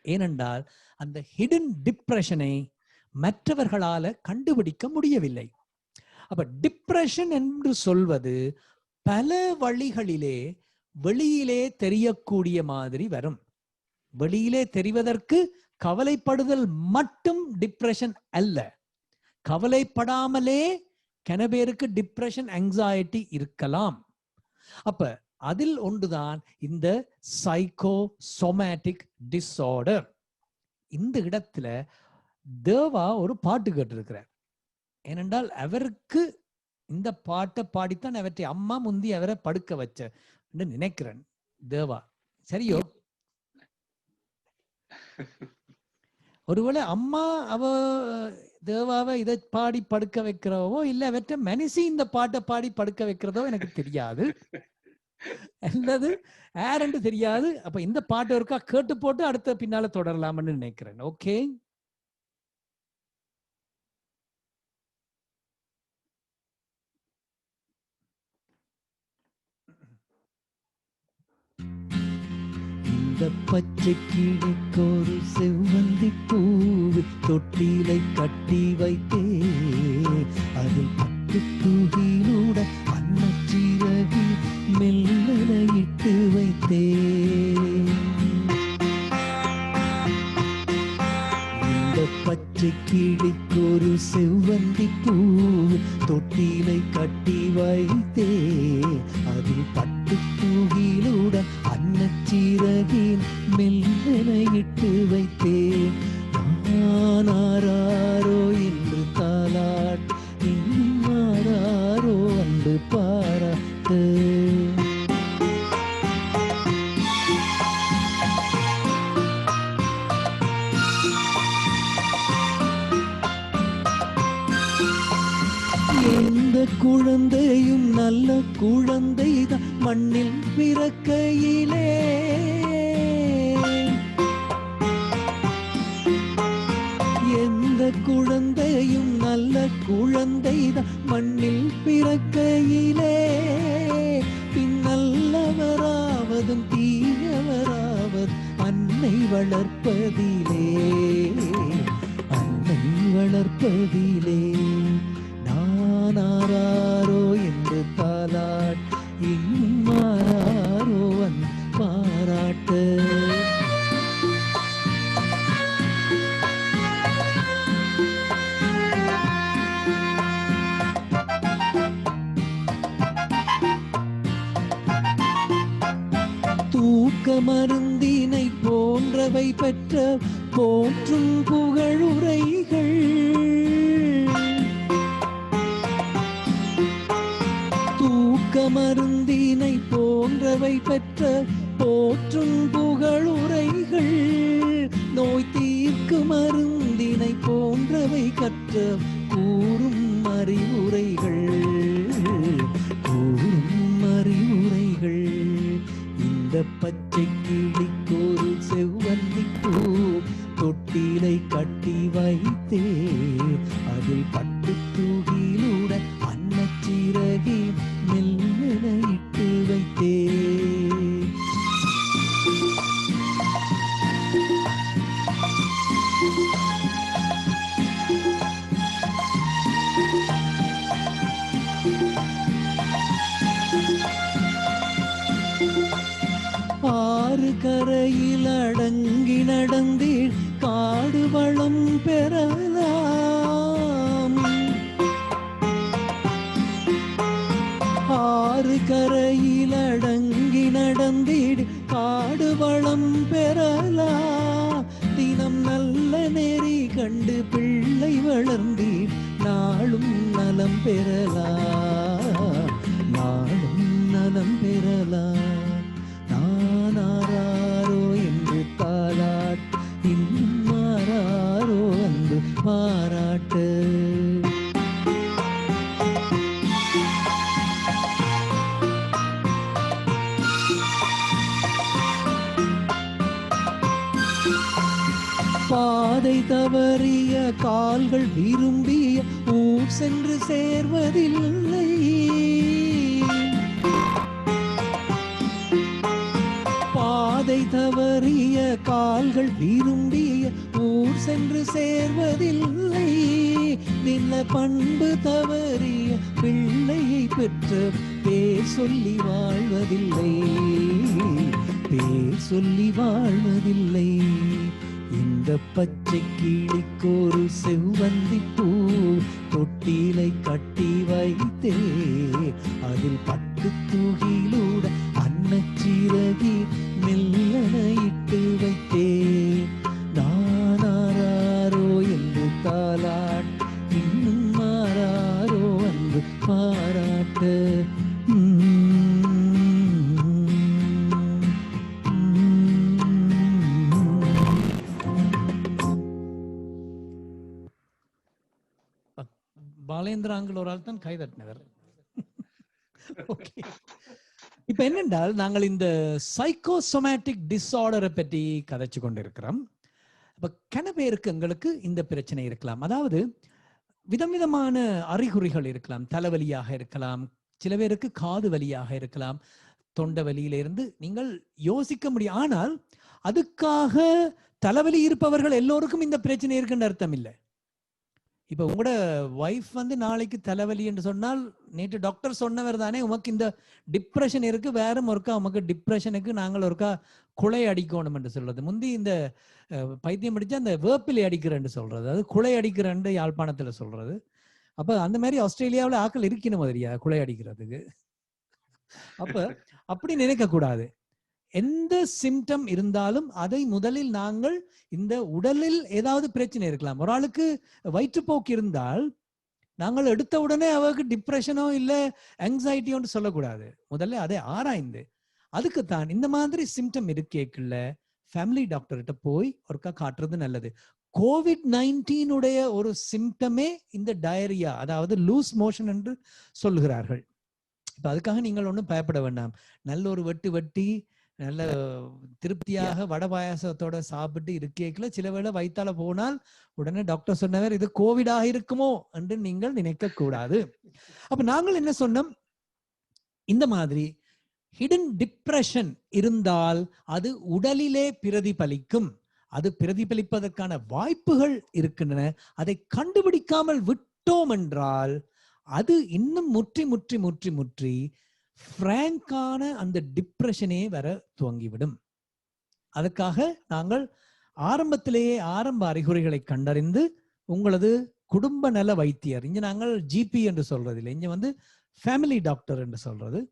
ஏனென்றால் அந்த ஹிடன் டிப்ரெஷனை மற்றவர்களால கண்டுபிடிக்க முடியவில்லை. அப்ப டிப்ரெஷன் என்று சொல்வது பல வழிகளிலே வெளியிலே தெரியக்கூடிய மாதிரி வரும். வெளியிலே தெரிவதற்கு கவலைப்படுதல் மட்டும் டிப்ரெஷன் அல்ல. கவலைப்படாமலே கன பேருக்கு டிப்ரெஷன், ஆங்ஸைட்டி இருக்கலாம். அப்ப அதில் ஒன்றுதான் இந்த சைக்கோசோமேட்டிக் டிஸார்டர். இந்த இடத்துல தேவா ஒரு பாட்டு கேட்டிருக்கிறார். ஏனென்றால் அவருக்கு இந்த பாட்டை பாடித்தான் அவற்றை அம்மா முந்தி அவரை படுக்க வச்ச நினைக்கிறேன் தேவா. சரியோ? ஒருவேளை அம்மா அவ தேவாவை இதை பாடி படுக்க வைக்கிறவோ இல்ல அவற்றை மனுஷி இந்த பாட்டை பாடி படுக்க வைக்கிறதோ எனக்கு தெரியாது. அல்லது யாருன்னு தெரியாது. அப்ப இந்த பாட்டு இருக்கா கேட்டு போட்டு அடுத்த பின்னால தொடரலாம்னு நினைக்கிறேன். ஓகே, இந்த பச்சை கிளிக்கொரு செவ்வந்தி பூவு தொட்டிலை கட்டி வைத்தே அது பட்டு தூகிலூட அன்னச்சிறகி மெல்லனையிட்டு வைத்தே. இந்த பச்சை கிளிக்கொரு செவ்வந்தி பூவு தொட்டிலை கட்டி வைத்தே அதில் பட்டு தூகிலூட அன்னச்சிறகின் மெல்லனையிட்டு வைத்தேன். நானாரோ என்று தாலாட் இன்னாரோ அன்பு பாராட்டு. எந்த குழந்தையும் நல்ல குழந்தைதான் மண்ணில் பிறக்கையிலே. எந்த குழந்தையும் நல்ல குழந்தைதான் மண்ணில் பிறக்கையிலே. பின்னல்லவராவதும் தீயவராவது அன்னை வளர்ப்பதிலே, அன்னை வளர்ப்பதிலே. நானாரோ என்று தாலாட் இம்மாரோ பாராட்டு. தூக்க மருந்தினை போன்றவை பெற்ற போற்றும் புகழுரைகள். தூக்க மருந்தினை போன்றவை பெற்ற போற்றும் புகழுரைகள். நோய் தீர்க்கு மருந்தினை போன்றவை கற்ற கூறும் அறிவுரைகள், கூறும் அறிவுரைகள். இந்த பச்சை கிளிக்கொரு செவ்வந்தி பூ தொட்டிலை கட்டி வைத்தே அதில் பட்டு தூகிலூட அன்னச்சிறகி மெல்லனையிட்டு வைத்தே. ஆறு கரையில் அடங்கி நடந்தீர் காடு வளம் பெறலாம். ஆறு கரையில் அடங்கி நடந்தீர் காடு வளம் பெறலாம். தினம் நல்ல நெறி கண்டு பிள்ளை வளர்ந்தீர் நாளும் நலம் பெறலாம், நாளும் நலம் பெறலாம். நானாரோ என்று தாலாட் இம்மாரோ அன்பு பாராட்டு. பாதை தவறிய கால்கள் விரும்பிய ஊர் சென்று சேர்வதில்லை. பாதை தவறிய கால்கள் விரும்பிய ஊர் சென்று சேர்வதில்லை. நில பண்பு தவறிய பிள்ளையை பெற்ற பேர் சொல்லி வாழ்வதில்லை, பேர் சொல்லி வாழ்வதில்லை. இந்த பச்சை கிளிக்கொரு செவ்வந்தி பூ தொட்டிலை கட்டி வைத்தே அதில் பட்டு தூகிலூட அன்னச்சிறகி மெல்லனையிட்டு வைத்தே. நானாரோ என்று தாலாட் இன்னும் மாறாரோ அன்பு பாராட்டு. பாலேந்திர அங்கிள் ஒரு ஆள் தான் கை தட்டினவர். ஓகே, இப்ப என்னென்றால் நாங்கள் இந்த சைக்கோசோமேட்டிக் டிஸார்டரை பற்றி கதைச்சு கொண்டிருக்கிறோம். இப்ப கன பேருக்கு எங்களுக்கு இந்த பிரச்சனை இருக்கலாம். அதாவது விதவிதமான அறிகுறிகள் இருக்கலாம். தலைவலியாக இருக்கலாம், சில பேருக்கு காது வலியாக இருக்கலாம், தொண்டை வலியிலிருந்து நீங்கள் யோசிக்க முடியும். ஆனால் அதுக்காக தலைவலி இருப்பவர்கள் எல்லோருக்கும் இந்த பிரச்சனை இருக்குன்னு அர்த்தம் இல்லை. இப்ப உங்களோட வைஃப் வந்து நாளைக்கு தலைவலி என்று சொன்னால், நேற்று டாக்டர் சொன்னவர் தானே உமக்கு இந்த டிப்ரெஷன் இருக்கு, வேற ஒருக்கா உமக்கு டிப்ரெஷனுக்கு நாங்கள் ஒருக்கா குலை அடிக்கணும் என்று சொல்றது. முந்தி இந்த பைத்தியம் அடிச்சா அந்த வேப்பிலை அடிக்கிறேன்னு சொல்றது, அது குலை அடிக்கிறேன்னு யாழ்ப்பாணத்துல சொல்றது. அப்ப அந்த மாதிரி ஆஸ்திரேலியாவில் ஆக்கள் இருக்கணும் மாதிரியா குலை அடிக்கிறதுக்கு. அப்ப அப்படி நினைக்க கூடாது. எந்த சிம்டம் இருந்தாலும் அதை முதலில் நாங்கள் இந்த உடலில் ஏதாவது பிரச்சனை இருக்கலாம். ஒரு ஆளுக்கு வயிற்றுப்போக்கு இருந்தால் நாங்கள் எடுத்த உடனே அவருக்கு டிப்ரெஷனோ இல்லை ஆங்ஸைட்டியோ சொல்லக்கூடாது. முதல்ல அதை ஆராய்ந்து அதுக்குத்தான் இந்த மாதிரி சிம்டம் இருக்கேக்குள்ள ஃபேமிலி டாக்டர்கிட்ட போய் ஒருக்கா காட்டுறது நல்லது. COVID-19 ஒரு சிம்டமே இந்த டயரியா, அதாவது லூஸ் மோஷன் என்று சொல்லுகிறார்கள். இப்ப அதுக்காக நீங்கள் ஒன்றும் பயப்பட வேண்டாம். நல்ல ஒரு வெட்டி நல்ல திருப்தியாக வடை பாயாசத்தோட சாப்பிட்டு இருக்கேக்குல சில வேளை வயித்தால போனால் உடனே டாக்டர் சொன்னவர் இது கோவிடாக இருக்குமோ என்று நீங்கள் நினைக்க கூடாது. அப்ப நாங்கள் என்ன சொன்னோம், இந்த மாதிரி ஹிடன் டிப்ரெஷன் இருந்தால் அது உடலிலே பிரதிபலிக்கும். அது பிரதிபலிப்பதற்கான வாய்ப்புகள் இருக்கின்றன. அதை கண்டுபிடிக்காமல் விட்டோம் என்றால் அது இன்னும் முற்றி பிராங்கான அந்த டிப்ரெஷனே வர துவங்கிவிடும். அதுக்காக நாங்கள் ஆரம்பத்திலேயே ஆரம்ப அறிகுறிகளை கண்டறிந்து உங்களது குடும்ப நல வைத்தியர், இங்க நாங்கள் ஜிபி என்று சொல்றது இல்லை, இங்க வந்து ஃபேமிலி டாக்டர் என்று சொல்றது.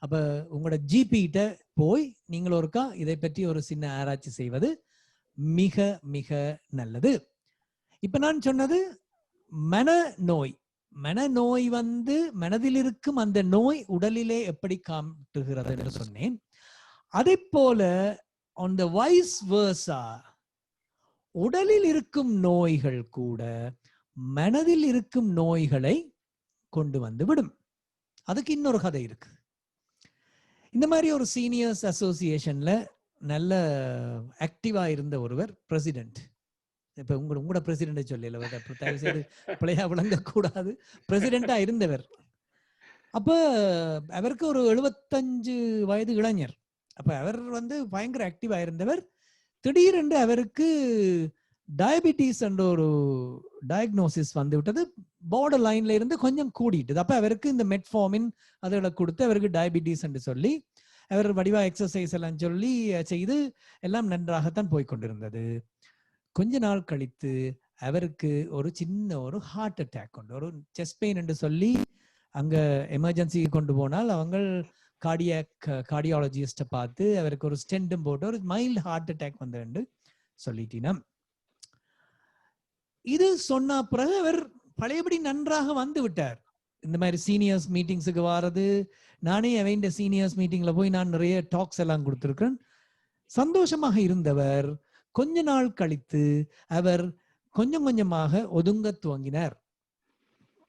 அப்ப உங்களோட ஜிபி கிட்ட போய் நீங்கள் ஒருக்கா இதை பற்றி ஒரு சின்ன ஆராய்ச்சி செய்வது மிக மிக நல்லது. இப்ப நான் சொன்னது மனநோய். மனநோய் வந்து மனதில் இருக்கும் அந்த நோய் உடலிலே எப்படி காட்டுகிறது என்று சொன்னேன். அதை போல on the vice versa உடலில் இருக்கும் நோய்கள் கூட மனதில் இருக்கும் நோய்களை கொண்டு வந்து விடும். அதுக்கு இன்னொரு கதை இருக்கு. இந்த மாதிரி ஒரு சீனியர்ஸ் அசோசியேஷன்ல நல்ல ஆக்டிவா இருந்த ஒருவர் பிரசிடென்ட். இப்ப உங்களோட பிரசிடென்ட் சொல்லல, தயவு செய்து பிள்ளையா விளங்க கூடாது, பிரசிடென்டா இருந்தவர். அப்ப அவருக்கு ஒரு 75 வயது இளைஞர். அப்ப அவர் வந்து பயங்கர ஆக்டிவா இருந்தவர். திடீரென்று அவருக்கு டயபிட்டிஸ் என்ற ஒரு டயக்னோசிஸ் வந்து விட்டது. பார்டர் லைன்ல இருந்து கொஞ்சம் கூடிட்டது. அப்ப அவருக்கு இந்த மெட்ஃபார்மின் அதோட கொடுத்து அவருக்கு டயபிட்டிஸ் என்று சொல்லி அவர் வடிவா எக்ஸசைஸ் எல்லாம் சொல்லி செய்து எல்லாம் நன்றாகத்தான் போய்கொண்டிருந்தது. கொஞ்ச நாள் கழித்து அவருக்கு ஒரு சின்ன ஒரு ஹார்ட் அட்டாக் உண்டு. ஒரு செஸ்ட் பெயின் என்று சொல்லி அங்க எமர்ஜென்சி கொண்டு போனால் அவங்க கார்டியாலஜிஸ்ட பார்த்து அவருக்கு ஒரு ஸ்டென்டும் போட்டு ஒரு மைல்டு ஹார்ட் அட்டாக் வந்து சொல்லிட்டினம். இது சொன்ன பிறகு அவர் பழையபடி நன்றாக வந்து விட்டார். இந்த மாதிரி சீனியர்ஸ் மீட்டிங்ஸுக்கு வாரது, நானே அவன் சீனியர்ஸ் மீட்டிங்ல போய் நான் நிறைய டாக்ஸ் எல்லாம் கொடுத்திருக்கேன். சந்தோஷமாக இருந்தவர் கொஞ்ச நாள் கழித்து அவர் கொஞ்சம் கொஞ்சமாக ஒதுங்க துவங்கினார்.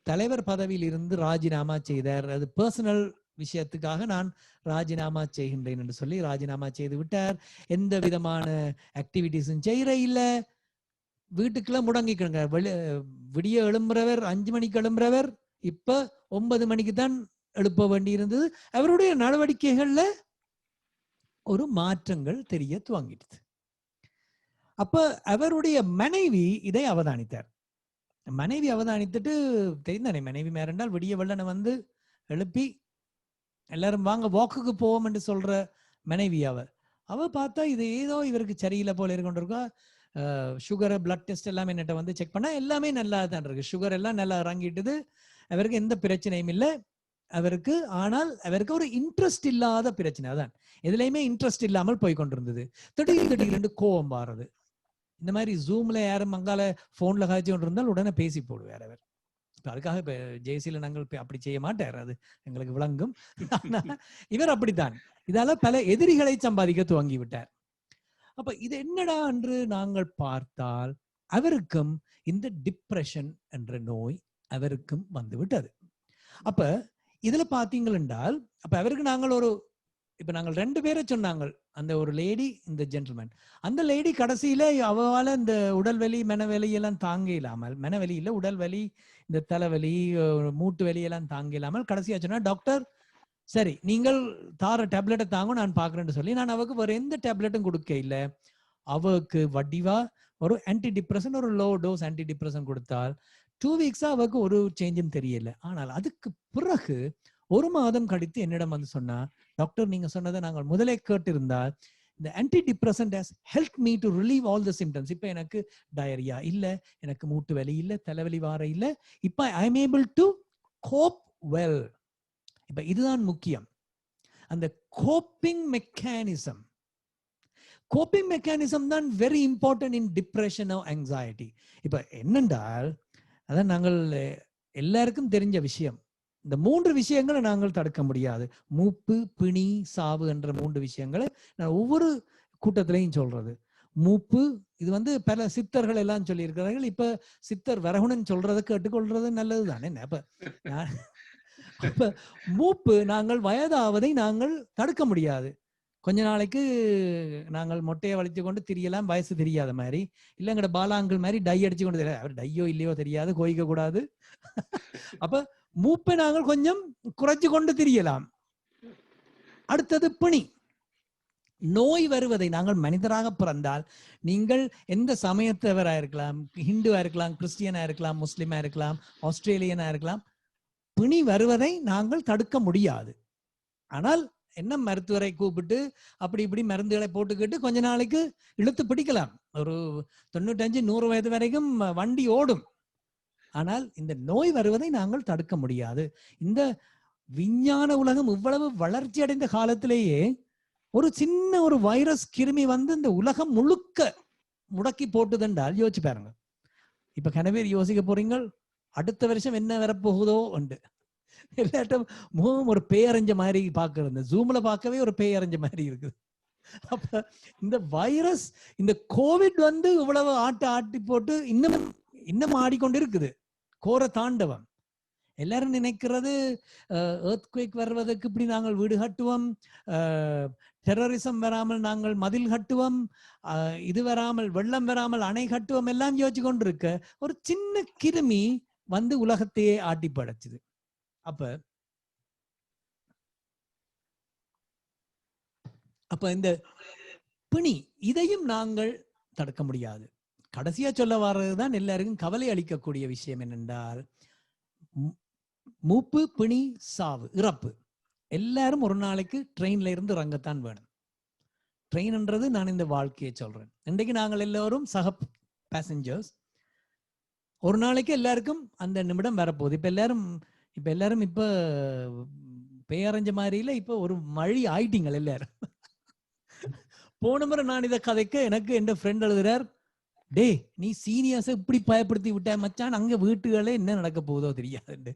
தலைவர் பதவியில் இருந்து ராஜினாமா செய்தார். அது பர்சனல் விஷயத்துக்காக நான் ராஜினாமா செய்கின்றேன் என்று சொல்லி ராஜினாமா செய்து விட்டார். எந்த விதமான ஆக்டிவிட்டிஸும் செய்யற இல்ல, வீட்டுக்குள்ள முடங்கிக்கிறாங்க. விடிய எழும்புறவர் 5 மணிக்கு எழும்புறவர் இப்ப 9 மணிக்கு தான் எழுப்ப வேண்டி இருந்தது. அவருடைய நடவடிக்கைகள்ல ஒரு மாற்றங்கள் தெரிய துவங்கிடுது. அப்ப அவருடைய மனைவி இதை அவதானித்தார். மனைவி அவதானித்துட்டு தெரிந்தானே, மனைவி மேரண்டால் விடிய வெள்ளனை வந்து எழுப்பி எல்லாரும் வாங்க வாக்குக்கு போவோம் என்று சொல்ற மனைவி அவ பார்த்தா இது ஏதோ இவருக்கு சரியில்லை போல இருக்கா. சுகர் பிளட் டெஸ்ட் எல்லாமே என்னட்ட வந்து செக் பண்ணா எல்லாமே நல்லா தான் இருக்கு. சுகர் எல்லாம் நல்லா இறங்கிட்டுது, அவருக்கு எந்த பிரச்சனையும் இல்லை அவருக்கு. ஆனால் அவருக்கு ஒரு இன்ட்ரெஸ்ட் இல்லாத பிரச்சனை தான், எதுலையுமே இன்ட்ரெஸ்ட் இல்லாமல் போய் கொண்டிருந்தது. திடீர்னு கோவம் வாரது. இந்த மாதிரி ஜூம்ல யாரும் மங்கால போன்ல காய்ச்சி கொண்டு இருந்தால் உடனே பேசி போடுவார் அவர். அதுக்காக இப்ப ஜெயசீல நாங்கள் அப்படி செய்ய மாட்டார், அது எங்களுக்கு விளங்கும். இவர் அப்படித்தான். இதால பல எதிரிகளை சம்பாதிக்க துவங்கி விட்டார். அப்ப இது என்னடா என்று நாங்கள் பார்த்தால் அவருக்கும் இந்த டிப்ரெஷன் என்ற நோய் அவருக்கும் வந்து விட்டது. அப்ப இதுல பாத்தீங்கள் என்றால், அப்ப அவருக்கு நாங்கள் ஒரு இப்ப நாங்கள் 2 பேரை சொன்னாங்க, அந்த ஒரு லேடி, இந்த ஜென்டில்மேன். அந்த லேடி கடைசியில அவளால இந்த உடல்வலி மனவலி எல்லாம் தாங்க இல்லாமல், மனவலி இல்ல உடல்வலி, இந்த தலைவலி மூட்டு வலி எல்லாம் தாங்க இல்லாமல் கடைசியா சொன்னா, டாக்டர் சரி நீங்கள் தார டேப்லெட்டை தாங்க நான் பாக்குறேன்னு சொல்லி நான் அவருக்கு வேற எந்த டேப்லெட்டும் கொடுக்க இல்லை. அவருக்கு வடிவா ஒரு ஆன்டி டிப்ரெஷன், ஒரு லோ டோஸ் ஆன்டி டிப்ரெஷன் கொடுத்தால் 2 வீக்ஸா அவருக்கு ஒரு சேஞ்சும் தெரியல. ஆனால் அதுக்கு பிறகு 1 மாதம் கழித்து என்னிடம் வந்து சொன்னா, டாக்டர் நீங்க சொன்னதை நாங்கள் முதலே கேட்டிருந்தால், இந்த anti depressant has help me to relieve all the symptoms. இப்ப எனக்கு டயரியா இல்ல, எனக்கு மூட்டு வலி இல்ல, தலைவலி வார இல்ல, இப்ப I am able to cope well. இப்ப இதுதான் முக்கியம், அந்த கோப்பிங் மெக்கானிசம். கோப்பிங் மெக்கானிசம் தான் very important in depression or anxiety. இப்ப என்னென்றால், அதான் நாங்கள் எல்லாருக்கும் தெரிஞ்ச விஷயம், இந்த 3 விஷயங்களை நாங்கள் தடுக்க முடியாது. மூப்பு, பிணி, சாவு என்ற 3 விஷயங்களை நான் ஒவ்வொரு கூட்டத்திலையும் சொல்றது. மூப்பு, இது வந்து பல சித்தர்கள் எல்லாம் சொல்லி இருக்கிறார்கள். இப்ப சித்தர் வரகுணன் சொல்றதை கேட்டுக்கொள்றது நல்லது தானே. அப்ப மூப்பு, நாங்கள் வயதாவதை நாங்கள் தடுக்க முடியாது. கொஞ்ச நாளைக்கு நாங்கள் மொட்டையை வலித்து கொண்டு திரியலாம், வயசு தெரியாத மாதிரி. இல்லைங்கட பாலாங்கள் மாதிரி டை அடிச்சு கொண்டு தெரியாது, அவர் டையோ இல்லையோ தெரியாது, கோயிக்க கூடாது. அப்ப மூப்பை நாங்கள் கொஞ்சம் குறைச்சு கொண்டு திரியலாம். அடுத்தது பிணி, நோய் வருவதை, நாங்கள் மனிதராக பிறந்தால், நீங்கள் எந்த சமயத்தவரா இருக்கலாம், ஹிந்துவா இருக்கலாம், கிறிஸ்டியனா இருக்கலாம், முஸ்லிமா இருக்கலாம், ஆஸ்திரேலியனா இருக்கலாம், பிணி வருவதை நாங்கள் தடுக்க முடியாது. ஆனால் என்ன, மருத்துவரை கூப்பிட்டு அப்படி இப்படி மருந்துகளை போட்டுக்கிட்டு கொஞ்ச நாளைக்கு இழுத்து பிடிக்கலாம். ஒரு 95-100 வயது வரைக்கும் வண்டி ஓடும். ஆனால் இந்த நோய் வருவதை நாங்கள் தடுக்க முடியாது. இந்த விஞ்ஞான உலகம் இவ்வளவு வளர்ச்சி அடைந்த காலத்திலேயே ஒரு சின்ன ஒரு வைரஸ் கிருமி வந்து இந்த உலகம் முழுக்க முடக்கி போட்டுதென்றால் யோசிச்சு பாருங்க. இப்ப கனவேர் யோசிக்க போறீங்க, அடுத்த வருஷம் என்ன வரப்போகுதோ உண்டு. எல்லாட்டும் முகம் ஒரு பேயறிஞ்ச மாதிரி பாக்குறது, இந்த ஜூம்ல பார்க்கவே ஒரு பேயறிஞ்ச மாதிரி இருக்குது. அப்ப இந்த வைரஸ், இந்த கோவிட் வந்து இவ்வளவு ஆட்டி போட்டு இன்னும் ஆடிக்கொண்டு இருக்குது, கோர தாண்டவம். எல்லாரும் நினைக்கிறது எர்த்குவேக் வருவதற்கு இப்படி நாங்கள் வீடு கட்டுவோம், டெரரிசம் வராமல் நாங்கள் மதில் கட்டுவோம், இது வராமல் வெள்ளம் வராமல் அணை கட்டுவோம், எல்லாம் யோசிச்சு கொண்டு இருக்க ஒரு சின்ன கிருமி வந்து உலகத்தையே ஆட்டி படைச்சுது. அப்ப இந்த பிணி, இதையும் நாங்கள் தடுக்க முடியாது. கடைசியா சொல்ல வர்றதுதான் எல்லாருக்கும் கவலை அளிக்கக்கூடிய விஷயம் என்னென்றால், மூப்பு, பிணி, சாவு, இறப்பு. எல்லாரும் ஒரு நாளைக்கு ட்ரெயின்ல இருந்து இறங்கத்தான் வேணும். ட்ரெயின்ன்றது நான் இந்த வாழ்க்கையை சொல்றேன். இன்றைக்கு நாங்கள் எல்லாரும் சக பேசஞ்சர்ஸ். ஒரு நாளைக்கு எல்லாருக்கும் அந்த நிமிடம் வரப்போகுது. இப்ப எல்லாரும் இப்ப பேரஞ்ச மாதிரி இல்ல, இப்ப ஒரு மழை ஆயிட்டீங்க எல்லாரும். போன முறை நான் இதை கதைக்க எனக்கு என் ஃப்ரெண்ட் எழுதுறார், டே நீ சீனியர்ஸை இப்படி பயப்படுத்தி விட்ட மச்சான், அங்க வீட்டுகளே என்ன நடக்க போகுதோ தெரியாது.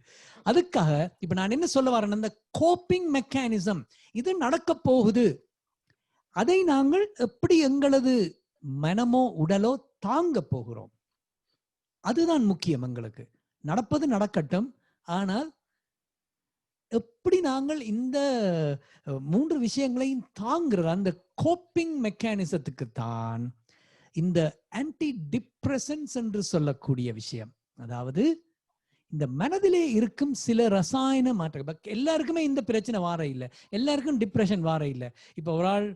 அதுக்காக இப்ப நான் என்ன சொல்ல வரேன், அந்த கோப்பிங் மெக்கானிசம் இது நடக்க போகுது. அதை நாங்கள் எப்படி எங்களது மனமோ உடலோ தாங்க போகிறோம், அதுதான் முக்கியம். எங்களுக்கு நடப்பது நடக்கட்டும், ஆனால் எப்படி நாங்கள் இந்த 3 விஷயங்களையும் தாங்குற அந்த கோப்பிங் மெக்கானிசத்துக்கு தான் இந்த ஆன்டி டிப்ரெசன்ஸ் என்று சொல்லக்கூடிய விஷயம். அதாவது இந்த மனதிலே இருக்கும் சில ரசாயன மாற்றங்கள். எல்லாருக்குமே இந்த பிரச்சனை வார இல்லை, எல்லாருக்கும் டிப்ரெஷன் வார இல்லை. இப்ப ஒரு ஆள்,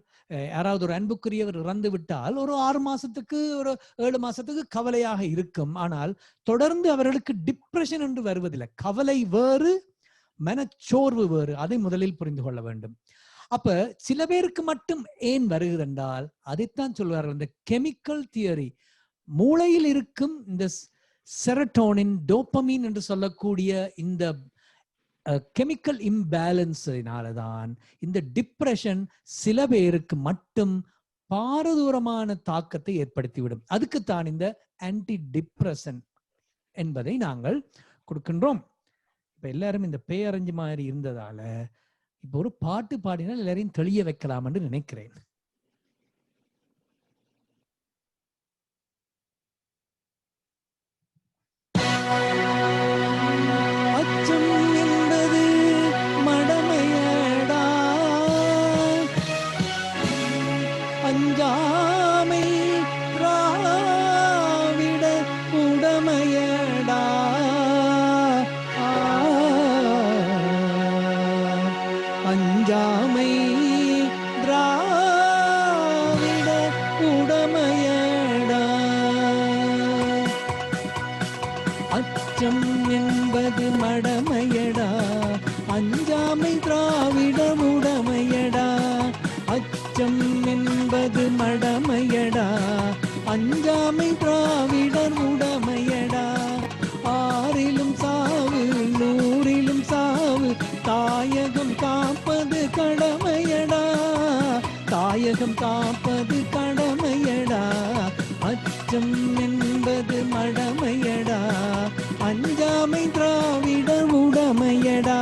யாராவது ஒரு அன்புக்குரியவர் இறந்து விட்டால் ஒரு 6 மாசத்துக்கு ஒரு 7 மாசத்துக்கு கவலையாக இருக்கும். ஆனால் தொடர்ந்து அவர்களுக்கு டிப்ரெஷன் என்று வருவதில்லை. கவலை வேறு, மனச்சோர்வு வேறு. அதை முதலில் புரிந்து கொள்ள வேண்டும். அப்ப சில பேருக்கு மட்டும் ஏன் வருகிறது என்றால், அதைத்தான் சொல்வார்கள் இந்த கெமிக்கல் தியரி. மூளையில் இருக்கும் இந்த செரட்டோனின், டோபமின் என்று சொல்லக்கூடிய இந்த கெமிக்கல் இம்பேலன்ஸினாலதான் இந்த டிப்ரெஷன் சில பேருக்கு மட்டும் பாரதூரமான தாக்கத்தை ஏற்படுத்திவிடும். அதுக்குத்தான் இந்த ஆன்டி டிப்ரெசன் என்பதை நாங்கள் கொடுக்கின்றோம். இப்ப எல்லாரும் இந்த பேரஞ்சு மாதிரி இருந்ததால இப்ப ஒரு பாட்டு பாடினால் எல்லாரையும் தெளிய வைக்கலாம் என்று நினைக்கிறேன். அச்சம் என்பது மடமையடா, அஞ்சாமை திராவிட உடமையடா. அச்சம் என்பது மடமையடா, அஞ்சாமை திராவிடர் உடமையடா. ஆறிலும் சாவு நூறிலும் சாவு, தாயகம் காப்பது கடமையடா, தாயகம் காப்பது கடமையடா. அச்சம் என்பது மடமையடா, அஞ்சாமை திராவிட உடமையடா.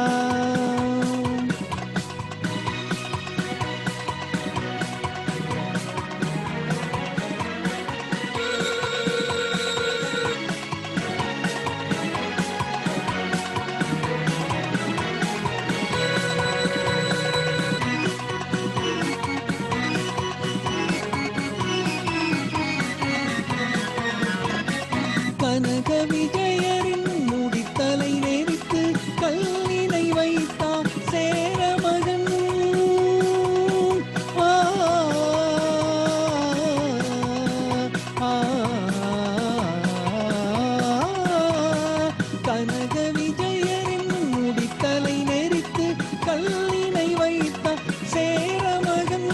கனக விஜயரின் முடித்தலை நெறித்து கல்லினை வைத்தான் சேரமகன். கனக விஜயரின் முடித்தலை நெறித்து கல்லினை வைத்தான் சேரமகன்.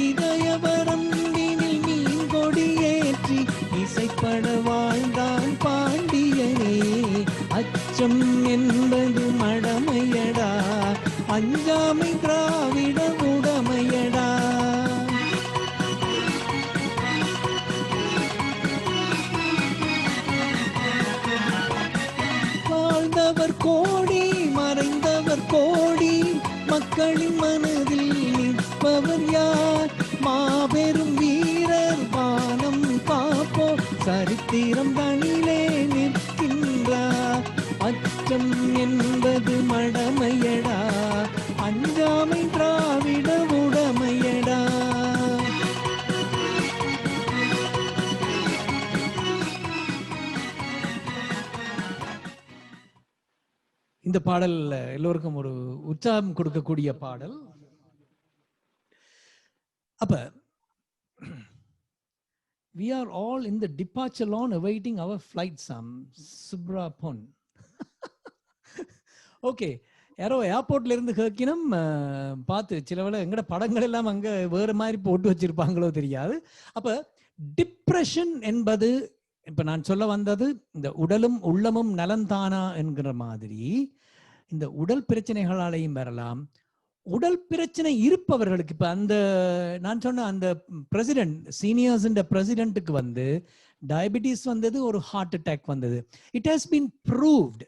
இதயவரம்பினில் மீன் கொடியேற்றி இசைப்பட வாழ்ந்தான் பாண்டியனே. அச்சம் என்பது மடமையடா, அஞ்சாமை திராவிட உடமையடா. வாழ்ந்தவர் கோடி மறைந்தவர் கோடி, மக்களின் மனதில் நிற்பவர் யார்? மாபெரும் வீரர் வானம் காப்போ, சரித்திரம் தனிலே நிற்கின்றார். அச்சம் என்பது மடமையடா, அஞ்சாமை திராவிட உடமையடா. இந்த பாடல் எல்லோருக்கும் ஒரு உற்சாகம் கொடுக்கக்கூடிய பாடல். அப்ப we are all in the departure lawn awaiting our flight, Sam Subra Pon. Okay, யாரோ ஏர்போர்ட்ல இருந்து கேட்கினம் பார்த்து சிலவள எங்கட படங்கள் எல்லாம் அங்க வேற மாதிரி போட்டு வச்சிருப்பாங்களோ தெரியாது. அப்ப டிப்ரெஷன் என்பது இப்ப நான் சொல்ல வந்தது, இந்த உடலும் உள்ளமும் நலந்தானா என்கிற மாதிரி இந்த உடல் பிரச்சனைகளாலையும் வரலாம். உடல் பிரச்சனை இருப்பவர்களுக்கு இப்ப அந்த நான் சொன்ன அந்த பிரசிடென்ட் சீனியர்ஸ் பிரசிடென்ட்டுக்கு வந்து டயபிட்டிஸ் வந்தது, ஒரு ஹார்ட் அட்டாக் வந்தது. It has been proved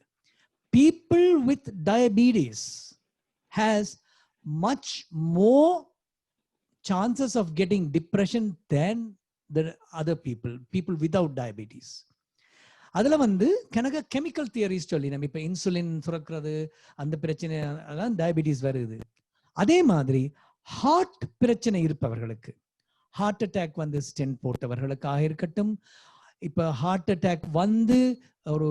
people with diabetes has much more chances of getting depression than the other people without diabetes. அதுல வந்து கனக கெமிக்கல் தியரிஸ் சொல்லி நம்ம இப்ப இன்சுலின் சுரக்கிறது அந்த பிரச்சனை அதான் டயபிட்டிஸ் வருது. அதே மாதிரி ஹார்ட் பிரச்சனை இருப்பவர்களுக்கு, ஹார்ட் அட்டாக் வந்து ஸ்டென்ட் போட்டவர்களுக்காக இருக்கட்டும், இப்ப ஹார்ட் அட்டாக் வந்து ஒரு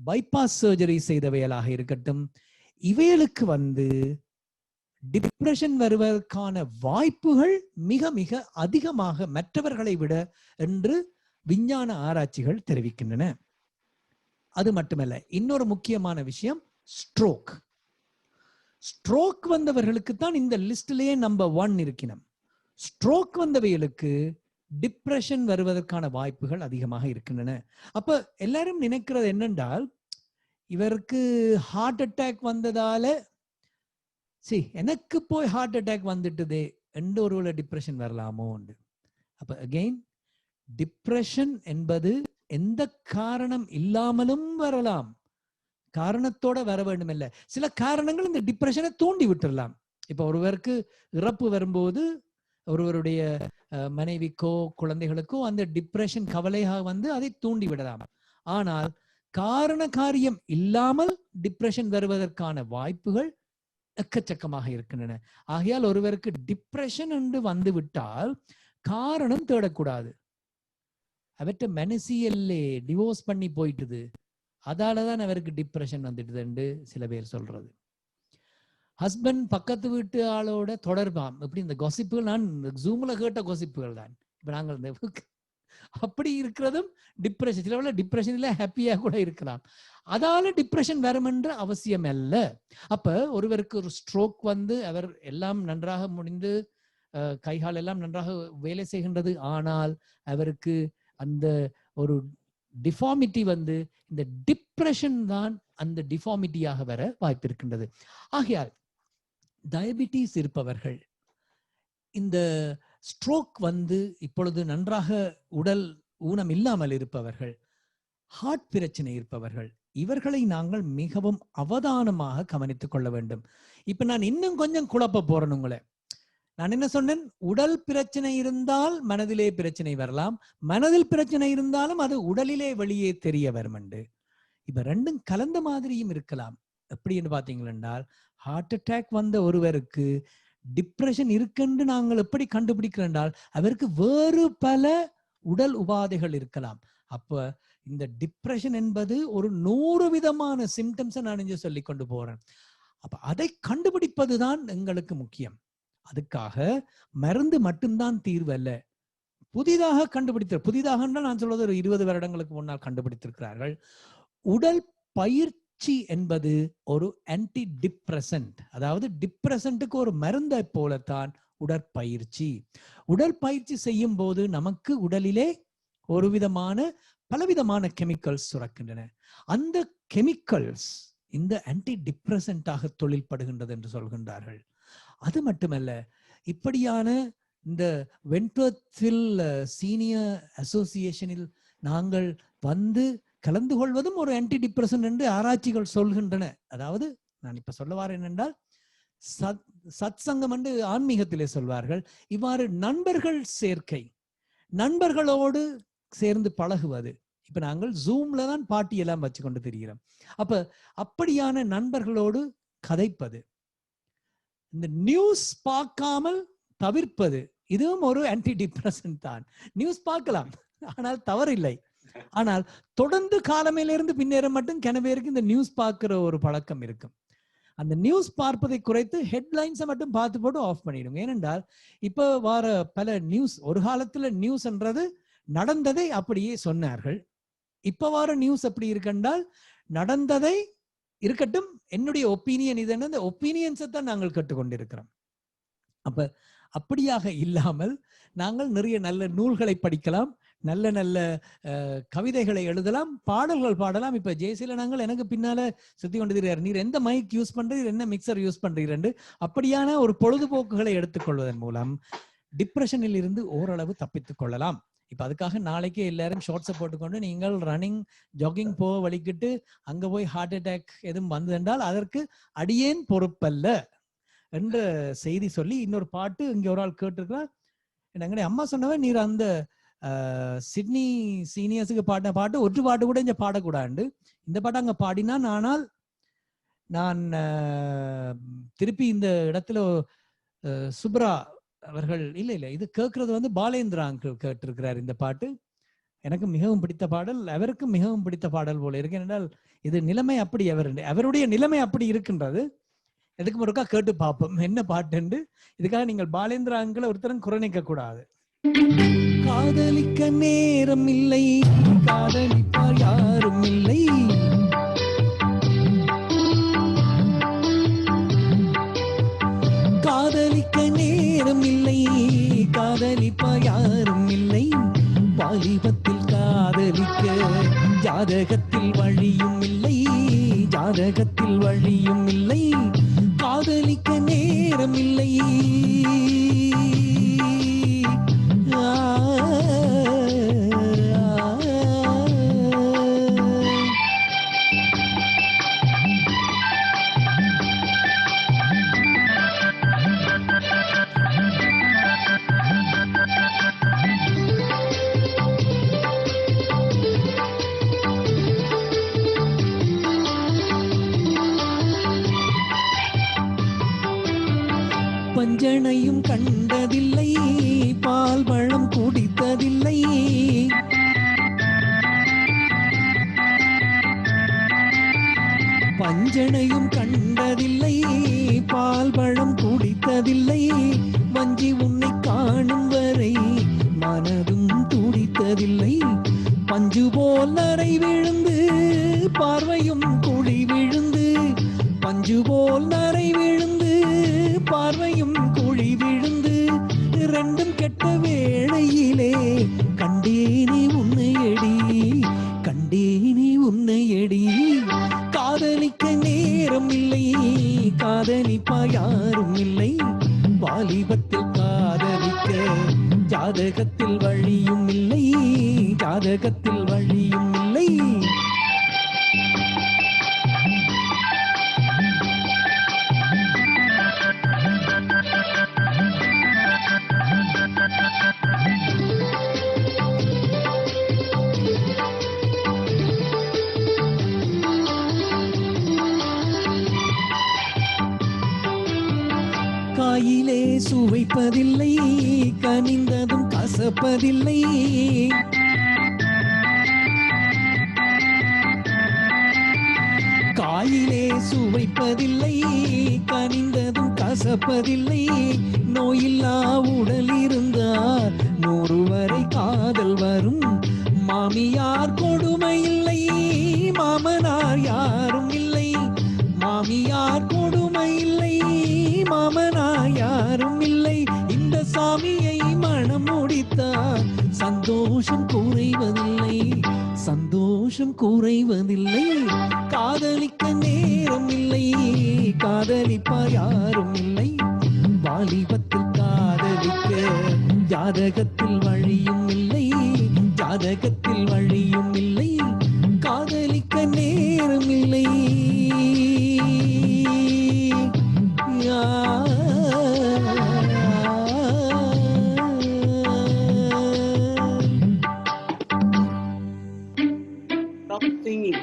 பைபாஸ் சர்ஜரி செய்தவைகளாக இருக்கட்டும், இவைகளுக்கு வந்து டிப்ரெஷன் வருவதற்கான வாய்ப்புகள் மிக மிக அதிகமாக மற்றவர்களை விட என்று விஞ்ஞான ஆராய்ச்சிகள் தெரிவிக்கின்றன. அது மட்டுமல்ல, இன்னொரு முக்கியமான விஷயம் ஸ்ட்ரோக். ஸ்ட்ரோக் வந்தவர்களுக்கு தான் இந்த லிஸ்ட்லயே நம்பர் 1 இருக்கணும். ஸ்ட்ரோக் வந்தவைகளுக்கு டிப்ரெஷன் வருவதற்கான வாய்ப்புகள் அதிகமாக இருக்கின்றன. அப்ப எல்லாரும் நினைக்கிறது என்னென்றால், இவருக்கு ஹார்ட் அட்டாக் வந்ததால எனக்கு போய் ஹார்ட் அட்டாக் வந்துட்டுதே என்று ஒருவேளை டிப்ரெஷன் வரலாமோ. அப்ப அகெயின் டிப்ரெஷன் என்பது எந்த காரணம் இல்லாமலும் வரலாம், காரணத்தோட வர வேண்டும் இல்லை. சில காரணங்கள் இந்த டிப்ரெஷனை தூண்டி விட்டுடலாம். இப்ப ஒருவருக்கு இறப்பு வரும்போது ஒருவருடைய மனைவிக்கோ குழந்தைகளுக்கோ அந்த டிப்ரெஷன் கவலையாக வந்து அதை தூண்டி விடலாம். ஆனால் காரண காரியம் இல்லாமல் டிப்ரெஷன் வருவதற்கான வாய்ப்புகள் எக்கச்சக்கமாக இருக்கின்றன. ஆகையால் ஒருவருக்கு டிப்ரெஷன் என்று வந்து விட்டால் காரணம் தேடக்கூடாது. அவற்றை மனசியல்லே டிவோர்ஸ் பண்ணி போயிட்டுது, அதாலதான் அவருக்கு டிப்ரெஷன் வந்துட்டுது என்று சில பேர் சொல்றது. ஹஸ்பண்ட் பக்கத்து வீட்டு ஆளோட தொடர்பாம் இப்படி இந்த கொசிப்புகள் நான் ஜூம்ல கேட்ட கொசிப்புகள் தான். இப்ப நாங்கள் இந்த அப்படி இருக்கிறதும் டிப்ரெஷன். சிலவள டிப்ரெஷன்ல ஹாப்பியா கூட இருக்கலாம். அதால டிப்ரெஷன் வரும் என்ற அவசியம் அல்ல. அப்ப ஒருவருக்கு ஒரு ஸ்ட்ரோக் வந்து அவர் எல்லாம் நன்றாக முடிந்து கைகால் எல்லாம் நன்றாக வேலை செய்கின்றது, ஆனால் அவருக்கு அந்த ஒரு டிஃபார்மிட்டி வந்து இந்த டிப்ரெஷன் தான் அந்த டிஃபார்மிட்டியாக வர வாய்ப்பு இருக்கின்றது. ஆகையால் டயபிட்டிஸ் இருப்பவர்கள், இந்த ஸ்ட்ரோக் வந்து இப்பொழுது நன்றாக உடல் ஊனம் இல்லாமல் இருப்பவர்கள், ஹார்ட் பிரச்சனை இருப்பவர்கள், இவர்களை நாங்கள் மிகவும் அவதானமாக கவனித்துக் கொள்ள வேண்டும். இப்ப நான் இன்னும் கொஞ்சம் குழப்ப போறேன் உங்களை. நான் என்ன சொன்னேன்? உடல் பிரச்சனை இருந்தால் மனதிலே பிரச்சனை வரலாம், மனதில் பிரச்சனை இருந்தாலும் அது உடலிலே வெளியே தெரிய வரும். இப்ப ரெண்டும் கலந்த மாதிரியும் இருக்கலாம். எப்படின்னு பாத்தீங்கன்னா, ஹார்ட் அட்டாக் வந்த ஒருவருக்கு டிப்ரெஷன் இருக்குன்னு நாங்கள் எப்படி கண்டுபிடிக்கிறோம்? அவருக்கு வேறு பல உடல் உபாதைகள் இருக்கலாம். அப்ப இந்த டிப்ரெஷன் என்பது ஒரு 100 விதமான சிம்டம்ஸை நான் இங்க சொல்லி கொண்டு போறேன். அப்ப அதை கண்டுபிடிப்பதுதான் எங்களுக்கு முக்கியம். அதுக்காக மருந்து மட்டும்தான் தீர்வு அல்ல. புதிதாக புதிதாக நான் சொல்வது ஒரு 20 வருடங்களுக்கு முன்னால் கண்டுபிடித்திருக்கிறார்கள். உடல் பயிற்சி என்பது ஒரு ஆன்டி டிப்ரெசன்ட். அதாவது டிப்ரெசன்ட்டுக்கு ஒரு மருந்தை போலத்தான் உடற்பயிற்சி. உடற்பயிற்சி செய்யும் போது நமக்கு உடலிலே ஒரு விதமான பலவிதமான கெமிக்கல்ஸ் சுரக்கின்றன. அந்த கெமிக்கல்ஸ் இந்த ஆன்டி டிப்ரெசன்ட்டாக தொழில்படுகின்றது என்று சொல்கின்றார்கள். அது மட்டுமல்ல, இப்படியான இந்த வென்ட்வர்த்தில் சீனியர் அசோசியேஷனில் நாங்கள் வந்து கலந்து கொள்வதும் ஒரு ஆன்டி டிப்ரெசன் என்று ஆராய்ச்சிகள் சொல்கின்றன. அதாவது நான் இப்ப சொல்ல வரேன் என்றால், சத் சங்கம் என்று ஆன்மீகத்திலே சொல்வார்கள். இவ்வாறு நண்பர்கள் சேர்க்கை, நண்பர்களோடு சேர்ந்து பழகுவது. இப்ப நாங்கள் ஜூம்ல தான் பாட்டி எல்லாம் வச்சு கொண்டு தெரிகிறோம். அப்ப அப்படியான நண்பர்களோடு கதைப்பது, இந்த நியூஸ் பார்க்காமல் தவிர்ப்பது, இதுவும் ஒரு ஆன்டி டிப்ரெசன் தான். நியூஸ் பார்க்கலாம், ஆனால் தவறில்லை. ஆனால் தொடர்ந்து காலமையிலிருந்து பின்னேற மட்டும் கிணவேருக்கு இந்த நியூஸ் பார்க்கிற ஒரு பழக்கம் இருக்கும். அந்த நியூஸ் பார்ப்பதை குறைத்து ஹெட்லைன்ஸை மட்டும் பார்த்து போட்டு ஆஃப் பண்ணிடுங்க. ஏனென்றால் இப்ப வர பல நியூஸ், ஒரு காலத்துல நியூஸ் என்றது நடந்ததை அப்படியே சொன்னார்கள். இப்ப வர நியூஸ் எப்படி இருக்குன்றால், நடந்ததை இருக்கட்டும், என்னுடைய ஒப்பீனியன் இது, அந்த ஒப்பீனியன்ஸை தான் நாங்கள் கற்றுக்கொண்டிருக்கிறோம். அப்ப அப்படியாக இல்லாமல் நாங்கள் நிறைய நல்ல நூல்களை படிக்கலாம், நல்ல நல்ல கவிதைகளை எழுதலாம், பாடல்கள் பாடலாம். இப்ப ஜெயசீல நாங்கள் எனக்கு பின்னால சுத்தி கொண்டிருக்கிறார், நீர் எந்த மைக் யூஸ் பண்றீர், என்ன மிக்சர் யூஸ் பண்றீர், அப்படியான ஒரு பொழுதுபோக்குகளை எடுத்துக்கொள்வதன் மூலம் டிப்ரெஷனில் இருந்து ஓரளவு தப்பித்துக் கொள்ளலாம். இப்ப அதுக்காக நாளைக்கே எல்லாரும் ஷார்ட்ஸை போட்டுக்கொண்டு நீங்கள் ரன்னிங் ஜாகிங் போக வலிக்கிட்டு அங்க போய் ஹார்ட் அட்டாக் எதுவும் வந்தது என்றால் அதற்கு அடியேன் பொறுப்பல்ல என்ற செய்தி சொல்லி இன்னொரு பாட்டு இங்க ஒரு ஆள் கேட்டிருக்கிறார். எங்களுடைய அம்மா சொன்னவன், நீர் அந்த சிட்னி சீனியர்ஸுக்கு பாடின பாட்டு ஒரு பாட்டு கூட இங்க பாடக்கூடாது, இந்த பாட்டு அங்க பாடினான். ஆனால் நான் திருப்பி இந்த இடத்துல சுப்ரா அவர்கள் இல்ல இது கேட்கறது வந்து பாலேந்திரா அங்கிள் கேட்டிருக்கிறார். இந்த பாட்டு எனக்கு மிகவும் பிடித்த பாடல், அவருக்கும் மிகவும் பிடித்த பாடல் போல இருக்கு. என்றால் இது நிலைமை அப்படி, அவருடைய நிலைமை அப்படி இருக்கின்றது. எதுக்கு ஒருக்கா கேட்டு பார்ப்போம் என்ன பாட்டு. இதுக்காக நீங்கள் பாலேந்திரா அங்கிள் ஒருத்தரும் குறைக்க கூடாது. காதலிக்க நேரம் இல்லை, காதலிப்பார் யாரும் இல்லை, காதலிக்க நேரம் இல்லை, காதலிப்பா யாரும் இல்லை, வாலிபத்தில் காதலிக்க ஜாதகத்தில் வழியும் இல்லை, ஜாதகத்தில் வழியும் இல்லை, காதலிக்க நேரம் இல்லை. பஞ்சனையும் கண்டதில்லை, பால் பழம் குடித்ததில்லை, பஞ்சனையும் கண்டதில்லை, பால் பழம் குடித்ததில்லை, வஞ்சி உன்னை காணும் வரை மனதும் துடித்த விழுவதில்லை. பஞ்சு போல் நரை விழுந்து பார்வையும் குழி விழுந்து, பஞ்சு போல் நரை விழுந்து பார்வையும் குழி விழுந்து, ரெண்டும் கெட்ட வேளையிலே கண்டேனே உன்னையடி, கண்டேனே உன்னையடி. காதலிக்க நேரம் இல்லை, காதலிப்பா யாரும் இல்லை. வாலிபத்தில் காதலிக்க ஜாதகத்தில் வழியும் இல்லை, ஜாதகத்தில் வழியும் இல்லை. காயிலே சுவைப்பதில்லை, கனிந்ததும் கசப்பதில்லை. காயிலே சுவைப்பதில்லை, கனிந்ததும் கசப்பதில்லை. நோயில்லா உடல் இருந்தால் 100 வரை காதல் வரும். மாமியார் கொடுமை இல்லை, மாமனார் யாரும் இல்லை. மாமியார் கொடுமை இல்லை, மாமனார் யாரும் இல்லை. இந்த சாமியை மனம் முடித்தால் சந்தோஷம் குறைவதில்லை, சந்தோஷம் குறைவதில்லை. காதலிக்க நேரம் இல்லை, காதலிப்பா யாரும் இல்லை. வாலிபத்தில் காதலிக்க ஜாதகத்தில் வழியும் இல்லை, ஜாதகத்தில் வழியும் இல்லை. காதலிக்க நேரம் இல்லை. Stop singing.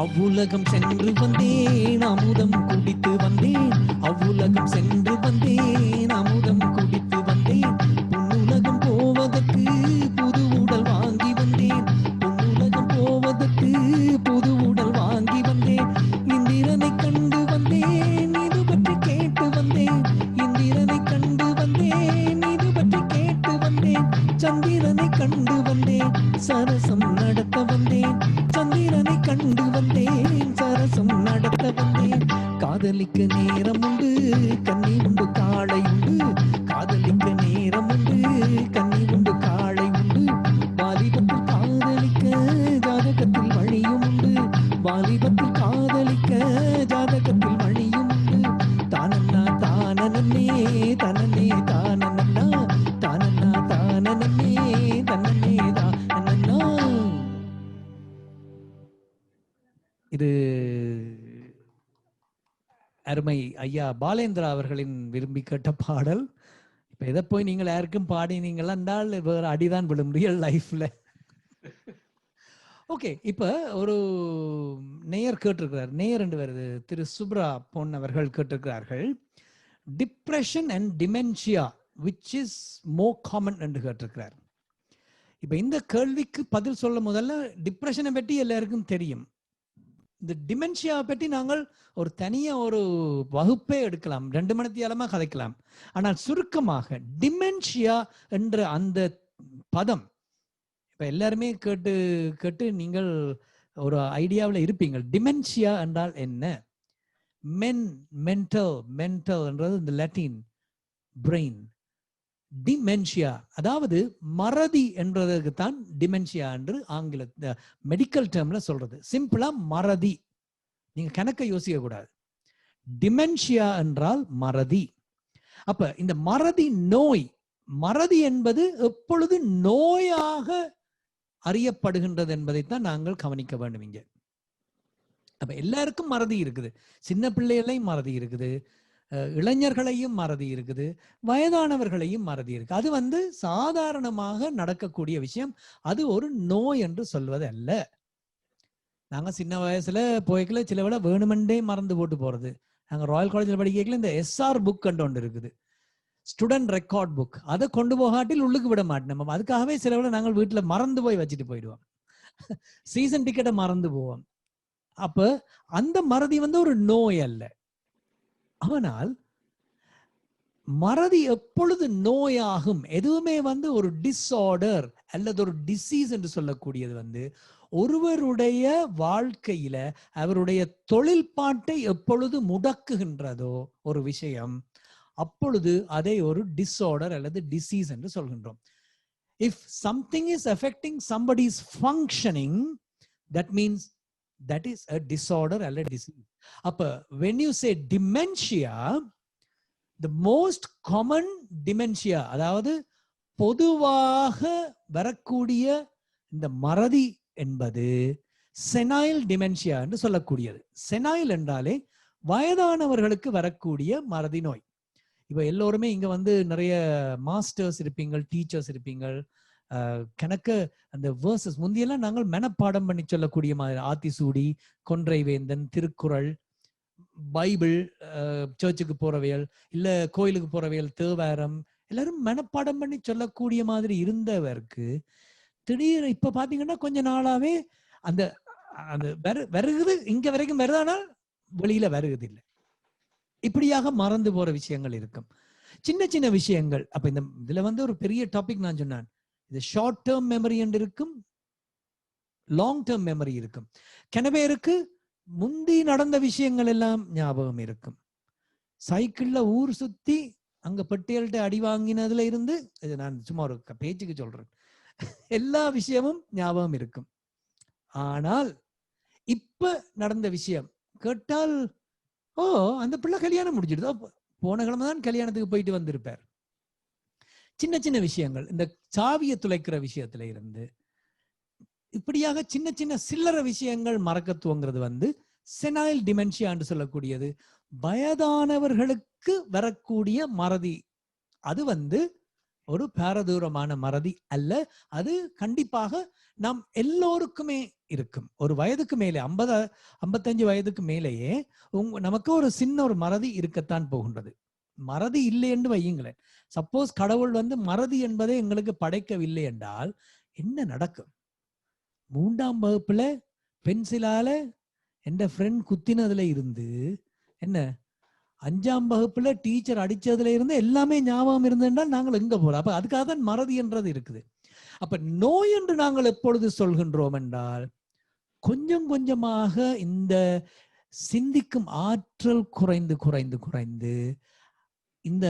அவ்வுலகம் சென்று வந்தேன், அமுதம் குடித்து வந்தேன். அவ்வுலகம் சென்று வந்தேன், அமுதம் குடித்து வந்தேன். பொன்னுலகம் போவதற்கு புது உடல் வாங்கி வந்தேன். பொன்னுலகம் போவதற்கு புது உடல் வாங்கி வந்தேன். இந்திரனை கண்டு வந்தேன், இது பற்றி கேட்டு வந்தேன். இந்திரனை கண்டு வந்தேன், இது பற்றி கேட்டு வந்தேன். சந்திரனை கண்டு வந்தேன், சரசம் நடத்த வந்தேன். சந்திரனை கண்டு வந்தேன், சரசம் நடத்த வந்தேன். காதலிக்க நேரம் உண்டு, கன்னி உண்டு, காளை உண்டு. காதலிக்க நேரம் உண்டு, கன்னி உண்டு, காளை உண்டு. வாலிபத்தில் காதலிக்க ஜாதகத்தில் வழியும் உண்டு. வாலிபத்தில் காதலிக்க ஜாதகத்தில் வழியும் உண்டு. தானண்ணா தானனே தனனே தானண்ணா, தானண்ணா தானனே தனனே தானண்ணா. இது அருமை ஐயா பாலேந்திரா அவர்களின் விரும்பி கேட்ட பாடல். இப்ப எதை போய் நீங்கள் யாருக்கும் பாடினீங்களா என்றால் வேற அடிதான் விழும் ரியல் லைஃப்ல. ஓகே, இப்ப ஒரு நேயர் கேட்டிருக்கிறார், நேயர் என்று வருது, திரு சுப்ரா பொன் அவர்கள் கேட்டிருக்கிறார்கள். Depression and dementia which is more common என்று கேட்டிருக்கிறார். இப்ப இந்த கேள்விக்கு பதில் சொல்ல முதல்ல டிப்ரெஷனை பற்றி எல்லாருக்கும் தெரியும். இந்த டிமென்ஷியாவை பற்றி நாங்கள் ஒரு தனியா ஒரு வகுப்பே எடுக்கலாம், 2 மணி நேரமா கதைக்கலாம். ஆனால் சுருக்கமாக டிமென்ஷியா என்ற அந்த பதம் இப்ப எல்லாருமே கேட்டு கேட்டு நீங்கள் ஒரு ஐடியாவில் இருப்பீங்க. டிமென்ஷியா என்றால் என்ன? மென்டல் என்றது இந்த லாட்டின் பிரெயின். டிமென்ஷியா அதாவது மறதி என்றதுக்கு தான் டிமென்ஷியா என்று ஆங்கில மெடிக்கல் டேர்ம்ல சொல்றது. சிம்பிளா மறதி, நீங்க கணக்க யோசிக்க கூடாது. டிமென்ஷியா என்றால் மறதி. அப்ப இந்த மறதி நோய், மறதி என்பது எப்பொழுது நோயாக அறியப்படுகின்றது என்பதைத்தான் நாங்கள் கவனிக்க வேண்டும் இங்க. அப்ப எல்லாருக்கும் மறதி இருக்குது, சின்ன பிள்ளைகளையும் மறதி இருக்குது, இளைஞர்களையும் மறதி இருக்குது, வயதானவர்களையும் மறதி இருக்கு. அது சாதாரணமாக நடக்கக்கூடிய விஷயம். அது ஒரு நோய் என்று சொல்வது அல்ல. நாங்க சின்ன வயசுல போய்க்கல சில வேளை வேணுமெண்டே மறந்து போட்டு போறது. நாங்க ராயல் காலேஜில் படிக்கல இந்த எஸ்ஆர் புக் கண்டு ஒன்று இருக்குது, ஸ்டூடெண்ட் ரெக்கார்ட் புக். அதை கொண்டு போகாட்டில் உள்ளுக்கு விட மாட்டேன். நம்ம அதுக்காகவே சில விட நாங்கள் வீட்டுல மறந்து போய் வச்சுட்டு போயிடுவோம். சீசன் டிக்கெட்டை மறந்து போவோம். அப்ப அந்த மறதி வந்து ஒரு நோய் அல்ல. ஆனால் மறதி எப்பொழுது நோயாகும், எதுவுமே வந்து ஒரு டிஸ்ஆர்டர் அல்லது ஒரு டிசீஸ் என்று சொல்லக்கூடியது வந்து ஒருவருடைய வாழ்க்கையில அவருடைய தொழில்பாட்டை எப்பொழுது முடக்குகின்றதோ ஒரு விஷயம், அப்பொழுது அதை ஒரு டிஸ்ஆர்டர் அல்லது டிசீஸ் என்று சொல்கின்றோம். If something is affecting somebody's functioning, that means that is a disorder or a disease. அப்ப when you say dementia, the most common dementia, அதாவது பொதுவாக வரக்கூடிய இந்த மறதி என்பது செனைல் டிமென்ஷியா என்று சொல்லக்கூடியது. செனைல் என்றாலே வயதானவர்களுக்கு வரக்கூடிய மறதி நோய். இப்ப எல்லோருமே இங்க வந்து நிறைய மாஸ்டர்ஸ் இருப்பீங்கள், டீச்சர்ஸ் இருப்பீங்கள். கணக்கு அந்த வேர்சஸ் முந்தியெல்லாம் நாங்கள் மனப்பாடம் பண்ணி சொல்லக்கூடிய மாதிரி ஆத்திசூடி, கொன்றைவேந்தன், திருக்குறள், பைபிள், சர்ச்சுக்கு போறவையல் இல்ல கோயிலுக்கு போறவையல், தேவாரம் எல்லாரும் மனப்பாடம் பண்ணி சொல்லக்கூடிய மாதிரி இருந்தவருக்கு திடீர் இப்ப பாத்தீங்கன்னா கொஞ்ச நாளாவே அந்த அந்த வருகுது, இங்க வரைக்கும் வருதானால் வெளியில வருகுது இல்லை. இப்படியாக மறந்து போற விஷயங்கள் இருக்கும், சின்ன சின்ன விஷயங்கள். அப்ப இந்த இதுல வந்து ஒரு பெரிய டாபிக் நான் சொன்னேன், இது ஷார்ட் டேர்ம் மெமரி என்று இருக்கும், லாங் டேர்ம் மெமரி இருக்கும். கிண பேருக்கு முந்தி நடந்த விஷயங்கள் எல்லாம் ஞாபகம் இருக்கும். சைக்கிள்ல ஊர் சுத்தி அங்க பெட்டியல்கிட்ட அடி வாங்கினதுல இருந்து, இது நான் சும்மா ஒரு பேச்சுக்கு சொல்றேன், எல்லா விஷயமும் ஞாபகம் இருக்கும். ஆனால் இப்ப நடந்த விஷயம் கேட்டால், ஓ அந்த பிள்ளை கல்யாணம் முடிஞ்சிடுதோ, போன கிழமை தான் கல்யாணத்துக்கு போயிட்டு வந்திருப்பார். சின்ன சின்ன விஷயங்கள், இந்த சாவியை துளைக்கிற விஷயத்துல இருந்து இப்படியாக சின்ன சின்ன சில்லற விஷயங்கள் மறக்கத்துவங்கிறது வந்து செனைல் டிமென்ஷியா என்று சொல்லக்கூடியது. வயதானவர்களுக்கு வரக்கூடிய மறதி அது வந்து ஒரு பாரதூரமான மறதி அல்ல. அது கண்டிப்பாக நாம் எல்லோருக்குமே இருக்கும். ஒரு வயதுக்கு மேலே 50-55 வயதுக்கு மேலேயே நமக்கு ஒரு சின்ன ஒரு மறதி இருக்கத்தான் போகின்றது. மறதி இல்லை என்று வையுங்களேன். சப்போஸ் கடவுள் வந்து மறதி என்பதை எங்களுக்கு படைக்கவில்லை என்றால் என்ன நடக்கும்? 3ஆம் வகுப்புல பென்சிலால என் ஃப்ரெண்ட் குத்தினதுல இருந்து என்ன 5ஆம் வகுப்புல டீச்சர் அடிச்சதுல இருந்து எல்லாமே ஞாபகம் இருந்தென்றால் நாங்கள் எங்க போறோம்? அப்ப அதுக்காக தான் மறதி என்றது இருக்குது. அப்ப நோய் என்று நாங்கள் எப்பொழுது சொல்கின்றோம் என்றால், கொஞ்சம் கொஞ்சமாக இந்த சிந்திக்கும் ஆற்றல் குறைந்து குறைந்து குறைந்து இந்த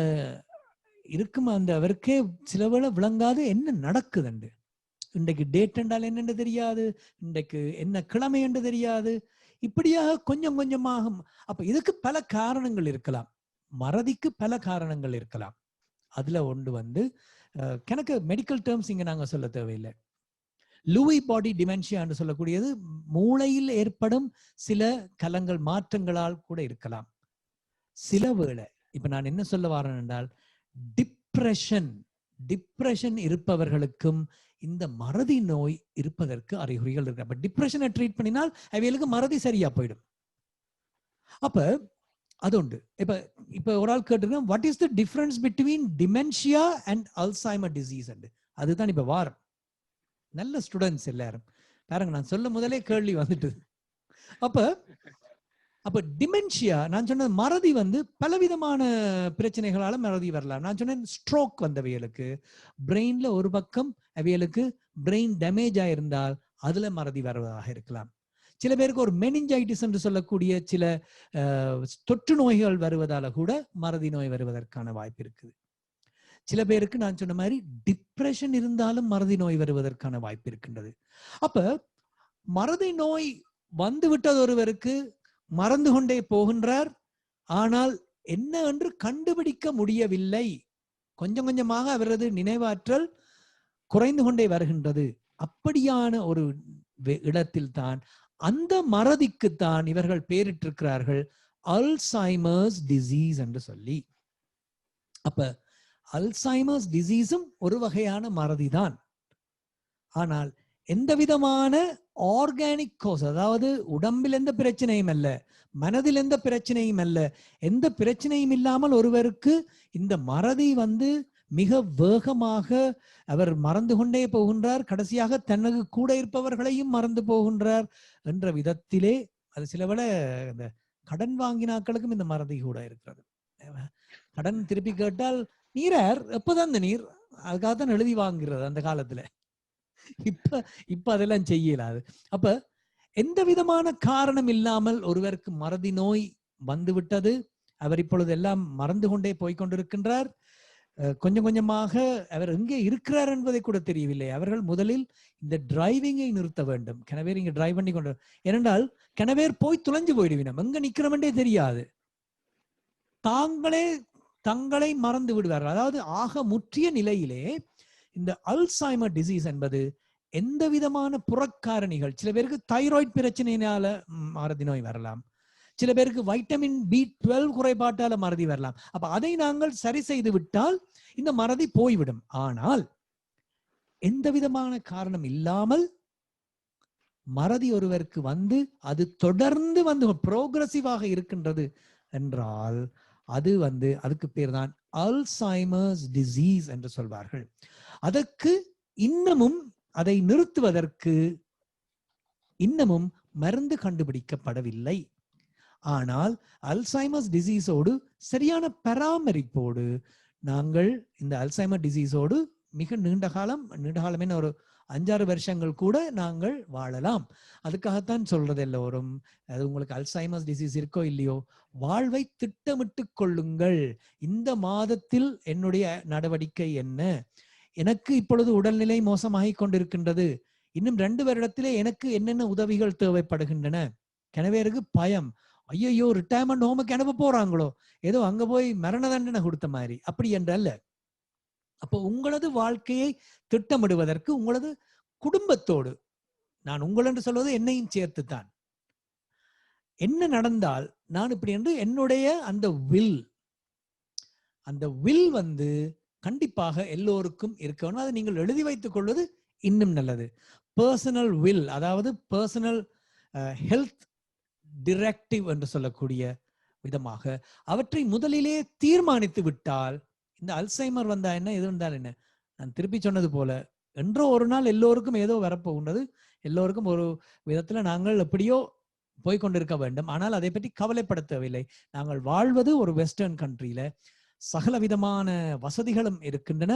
இருக்கும் அந்த அவருக்கே சிலவேளை விளங்காது என்ன நடக்குதுண்டு. இன்றைக்கு டேட் என்றால் என்னென்று தெரியாது, இன்றைக்கு என்ன கிழமை என்று தெரியாது. இப்படியாக கொஞ்சம் கொஞ்சமாக. அப்ப இதுக்கு பல காரணங்கள் இருக்கலாம், மறதிக்கு பல காரணங்கள் இருக்கலாம். அதுல ஒன்று வந்து கணக்கு மெடிக்கல் டேர்ம்ஸ் இங்க நாங்க சொல்ல தேவையில்லை. லூயி பாடி டிமென்ஷியா என்று சொல்லக்கூடியது மூளையில் ஏற்படும் சில கலங்கள் மாற்றங்களால் கூட இருக்கலாம். சில வேளை இப்ப நான் என்ன சொல்ல வரேன் என்றால், டிப்ரெஷன் இருப்பவர்களுக்கும் இந்த மறதி நோய் இருப்பதற்கு அறிகுறிகள் இருக்கு. அப்ப டிப்ரெஷனை ட்ரீட் பண்ணினால் அவைகளுக்கு மறதி சரியா போயிடும். அப்ப அது உண்டு. இப்ப ஒரு ஆள் கேட்டிருக்கேன், what is the difference between dementia and Alzheimer disease? அதுதான் இப்ப வாரம். நல்ல ஸ்டூடெண்ட்ஸ் எல்லாரும் பாருங்க, நான் சொல்ல முதலே கேள்வி வந்துட்டு. அப்ப டிமென்ஷியா, நான் சொன்ன மறதி வந்து பலவிதமான பிரச்சனைகளால மறதி வரலாம். நான் சொன்னேன் ஸ்ட்ரோக் வந்தவைகளுக்கு, பிரெயின்ல ஒரு பக்கம் அவைகளுக்கு பிரெயின் டேமேஜ் ஆயிருந்தால் அதுல மறதி வருவதாக இருக்கலாம். சில பேருக்கு ஒரு மெனிஞ்சைட்டிஸ் என்று சொல்லக்கூடிய சில தொற்று நோய்கள் வருவதால கூட மறதி நோய் வருவதற்கான வாய்ப்பு இருக்குது. சில பேருக்கு நான் சொன்ன மாதிரி டிப்ரெஷன் இருந்தாலும் மறதி நோய் வருவதற்கான வாய்ப்பு இருக்கின்றது. அப்ப மறதி நோய் வந்து விட்டது ஒருவருக்கு, மறந்து கொண்டே போகின்றார், ஆனால் என்ன என்று கண்டுபிடிக்க முடியவில்லை. கொஞ்சம் கொஞ்சமாக அவரது நினைவாற்றல் குறைந்து கொண்டே வருகின்றது. அப்படியான ஒரு இடத்தில் தான் அந்த மறதிக்குத்தான் இவர்கள் பெயரிட்டிருக்கிறார்கள் அல்சைமர்ஸ் டிசீஸ் என்று சொல்லி. அப்ப அல்சைமர்ஸ் டிசீஸும் ஒரு வகையான மறதிதான். ஆனால் எந்த விதமான ஆர்கானிக் கோஸ், அதாவது உடம்பில் எந்த பிரச்சனையும் அல்ல, மனதில் எந்த பிரச்சனையும் அல்ல, எந்த பிரச்சனையும் இல்லாமல் ஒருவருக்கு இந்த மறதி மிக வேகமாக அவர் மறந்து கொண்டே போகின்றார். கடைசியாக தனக்கு கூட இருப்பவர்களையும் மறந்து போகின்றார் என்ற விதத்திலே அது சிலவேளை இந்த கடன் வாங்கினாக்களுக்கும் இந்த மறதி கூட இருக்கிறது. கடன் திருப்பி கேட்டால் நீரார் எப்பதான் இந்த நீர், அதுக்காகத்தான் எழுதி வாங்குறது அந்த காலத்துல. இப்ப அதெல்லாம் செய்யலாது. அப்ப எந்த விதமான காரணம் இல்லாமல் ஒருவருக்கு மறதி நோய் வந்துவிட்டது. அவர் இப்பொழுது எல்லாம் மறந்து கொண்டே போய்கொண்டிருக்கின்றார். கொஞ்சம் கொஞ்சமாக அவர் எங்கே இருக்கிறார் என்பதை கூட தெரியவில்லை. அவர்கள் முதலில் இந்த டிரைவிங்கை நிறுத்த வேண்டும். கனவேர் இங்க டிரைவ் பண்ணி கொண்டு, ஏனென்றால் கனவேர் போய் துளைஞ்சு போயிடுவினோம், எங்க நிக்கிறோம்ன்றே தெரியாது. தங்களை மறந்து விடுவார்கள். அதாவது ஆக முற்றிய நிலையிலே இந்த அல்சைமர் டிசீஸ் என்பது எந்த விதமான புறக்காரணிகள், சில பேருக்கு தைராய்டு பிரச்சனையினால மறதி நோய் வரலாம், சில பேருக்கு வைட்டமின் B12 குறைபாட்டால மறதி வரலாம். அப்ப அதை நாங்கள் சரி செய்து விட்டால் இந்த மறதி போய்விடும். ஆனால் எந்த விதமான காரணம் இல்லாமல் மறதி ஒருவருக்கு அது தொடர்ந்து புரோகிரசிவாக இருக்கின்றது என்றால் அது அதுக்கு பேர் தான் அல்சைமர்ஸ் டிசீஸ் என்று சொல்வார்கள். அதற்கு இன்னமும் அதை நிறுத்துவதற்கு இன்னமும் மருந்து கண்டுபிடிக்கப்படவில்லை. ஆனால் அல்சைமர்ஸ் டிசீஸோடு சரியான பராமரிப்போடு நாங்கள் இந்த அல்சைமர் டிசீஸோடு மிக நீண்ட காலம் என்ன ஒரு 5-6 வருஷங்கள் கூட நாங்கள் வாழலாம். அதுக்காகத்தான் சொல்றது எல்லோரும், அது உங்களுக்கு அல்சைமர்ஸ் டிசீஸ் இருக்கோ இல்லையோ, வாழ்வை திட்டமிட்டு கொள்ளுங்கள். இந்த மாதத்தில் என்னுடைய நடவடிக்கை என்ன, எனக்கு இப்பொழுது உடல்நிலை மோசமாகி கொண்டிருக்கின்றது, இன்னும் 2 வருடத்திலே எனக்கு என்னென்ன உதவிகள் தேவைப்படுகின்றன. கனவேருக்கு பயம், ஐயோ ரிட்டையர்மெண்ட் ஹோமுக்கு அனுப்ப போறாங்களோ, ஏதோ அங்க போய் மரண தண்டனை கொடுத்த மாதிரி, அப்படி என்றல்ல. அப்போ உங்களது வாழ்க்கையை திட்டமிடுவதற்கு உங்களது குடும்பத்தோடு, நான் உங்கள் என்று சொல்வது என்னையும் சேர்த்துத்தான், என்ன நடந்தால் நான் இப்படி என்று என்னுடைய அந்த வில் கண்டிப்பாக எல்லோருக்கும் இருக்க வேண்டும். அதை நீங்கள் எழுதி வைத்துக் கொள்வது இன்னும் நல்லது. பர்சனல் வில், அதாவது பர்சனல் ஹெல்த் டிரெக்டிவ் என்று சொல்லக்கூடிய விதமாக அவற்றை முதலிலே தீர்மானித்து விட்டால், இந்த அல்சைமர் வந்தா என்ன, எது வந்தால் என்ன, நான் திருப்பி சொன்னது போல என்றோ ஒரு நாள் எல்லோருக்கும் ஏதோ வரப்போகின்றது. எல்லோருக்கும் ஒரு விதத்துல நாங்கள் எப்படியோ போய்கொண்டிருக்க வேண்டும். ஆனால் அதை பற்றி கவலைப்பட தேவையில்லை. நாங்கள் வாழ்வது ஒரு வெஸ்டர்ன் கண்ட்ரியில, சகல விதமான வசதிகளும் இருக்கின்றன.